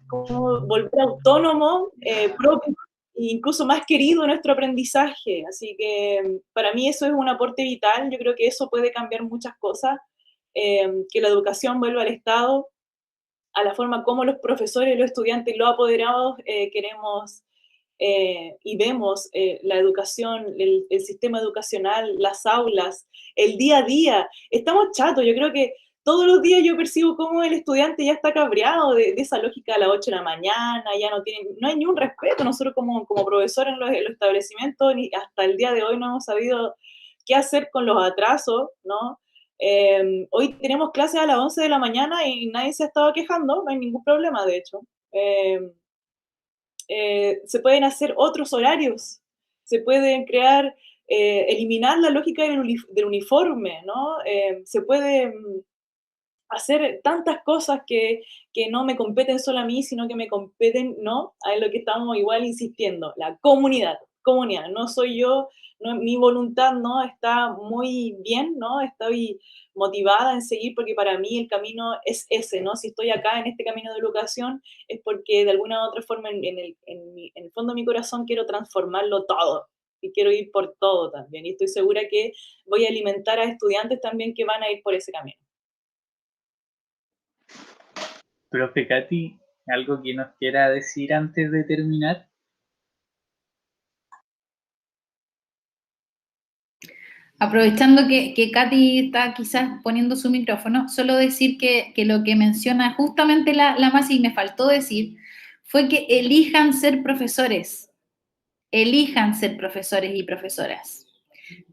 como volver autónomo, propio e incluso más querido nuestro aprendizaje. Así que para mí eso es un aporte vital. Yo creo que eso puede cambiar muchas cosas, que la educación vuelva al Estado, a la forma como los profesores, los estudiantes y los apoderados queremos y vemos la educación, el sistema educacional, las aulas, el día a día. Estamos chatos, yo creo que todos los días yo percibo cómo el estudiante ya está cabreado de esa lógica a las 8 de la mañana, ya no hay ni un respeto. Nosotros como profesores en los establecimientos, ni hasta el día de hoy no hemos sabido qué hacer con los atrasos, ¿no? Hoy tenemos clases a las 11 de la mañana y nadie se ha estado quejando, no hay ningún problema, de hecho. Se pueden hacer otros horarios, se pueden crear, eliminar la lógica del uniforme, ¿no? Se puede hacer tantas cosas que no me competen solo a mí, sino que me competen, ¿no?, a lo que estamos igual insistiendo, la comunidad, no soy yo, no, mi voluntad, ¿no?, está muy bien, ¿no?, estoy motivada en seguir porque para mí el camino es ese, ¿no? Si estoy acá en este camino de educación es porque de alguna u otra forma en el fondo de mi corazón quiero transformarlo todo y quiero ir por todo también, y estoy segura que voy a alimentar a estudiantes también que van a ir por ese camino. Profe Katy, ¿algo que nos quiera decir antes de terminar? Aprovechando que Katy está quizás poniendo su micrófono, solo decir que lo que menciona justamente la Masi, y me faltó decir, fue que elijan ser profesores y profesoras,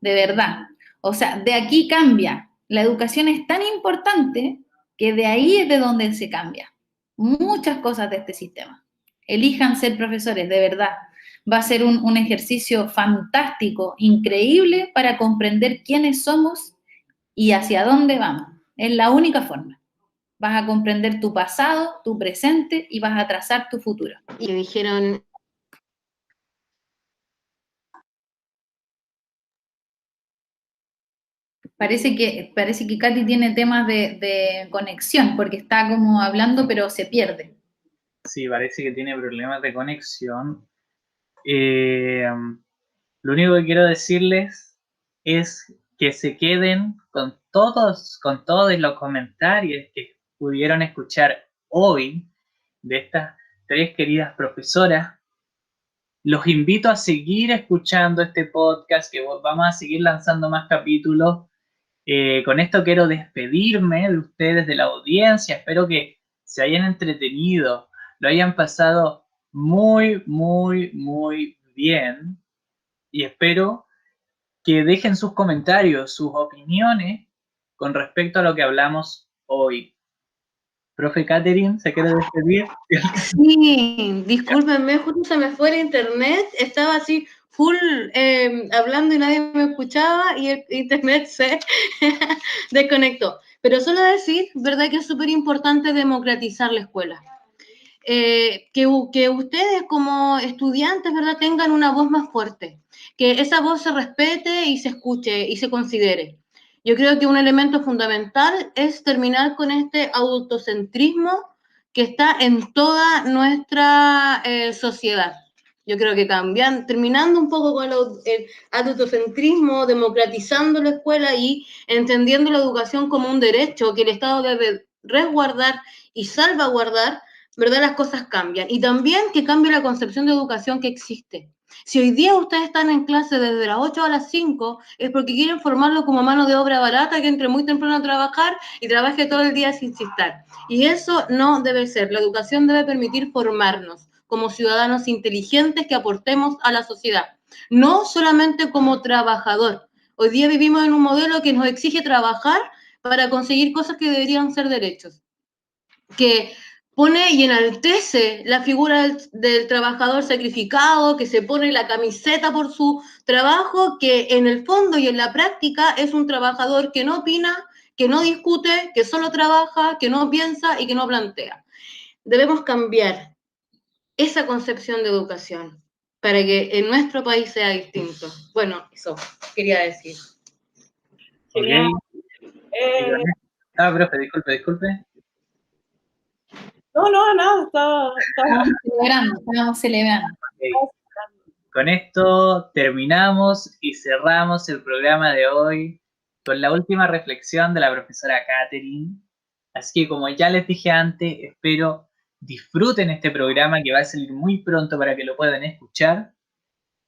de verdad. O sea, de aquí cambia. La educación es tan importante que de ahí es de donde se cambia muchas cosas de este sistema. Elijan ser profesores, de verdad. Va a ser un ejercicio fantástico, increíble para comprender quiénes somos y hacia dónde vamos. Es la única forma. Vas a comprender tu pasado, tu presente y vas a trazar tu futuro. Y dijeron... Parece que Katy tiene temas de conexión, porque está como hablando, pero se pierde. Sí, parece que tiene problemas de conexión. Lo único que quiero decirles es que se queden con todos los comentarios que pudieron escuchar hoy de estas tres queridas profesoras. Los invito a seguir escuchando este podcast, que vamos a seguir lanzando más capítulos. Con esto quiero despedirme de ustedes, de la audiencia. Espero que se hayan entretenido, lo hayan pasado muy, muy, muy bien. Y espero que dejen sus comentarios, sus opiniones con respecto a lo que hablamos hoy. Profe Catherine, ¿se quiere despedir? Sí, discúlpenme, justo se me fue el internet, estaba así full hablando y nadie me escuchaba y el internet se desconectó. Pero solo decir, ¿verdad? Que es súper importante democratizar la escuela. Que ustedes como estudiantes, ¿verdad? Tengan una voz más fuerte, que esa voz se respete y se escuche y se considere. Yo creo que un elemento fundamental es terminar con este autocentrismo que está en toda nuestra sociedad. Yo creo que terminando un poco con el autocentrismo, democratizando la escuela y entendiendo la educación como un derecho que el Estado debe resguardar y salvaguardar, ¿verdad? Las cosas cambian. Y también que cambie la concepción de educación que existe. Si hoy día ustedes están en clase desde las 8 a las 5, es porque quieren formarlo como mano de obra barata, que entre muy temprano a trabajar y trabaje todo el día sin chistar. Y eso no debe ser. La educación debe permitir formarnos como ciudadanos inteligentes que aportemos a la sociedad, no solamente como trabajador. Hoy día vivimos en un modelo que nos exige trabajar para conseguir cosas que deberían ser derechos, que pone y enaltece la figura del trabajador sacrificado, que se pone la camiseta por su trabajo, que en el fondo y en la práctica es un trabajador que no opina, que no discute, que solo trabaja, que no piensa y que no plantea. Debemos cambiar esa concepción de educación para que en nuestro país sea distinto. Bueno, eso quería decir. Genial. Profe, disculpe. No, nada, Estábamos celebrando. Okay. Con esto terminamos y cerramos el programa de hoy con la última reflexión de la profesora Catherine. Así que, como ya les dije antes, espero disfruten este programa que va a salir muy pronto para que lo puedan escuchar,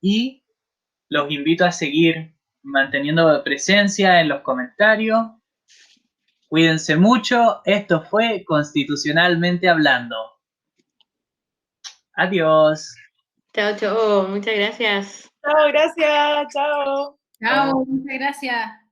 y los invito a seguir manteniendo presencia en los comentarios. Cuídense mucho. Esto fue Constitucionalmente Hablando. Adiós. Chao, chao. Muchas gracias. Chao, gracias. Chao. Chao, muchas gracias.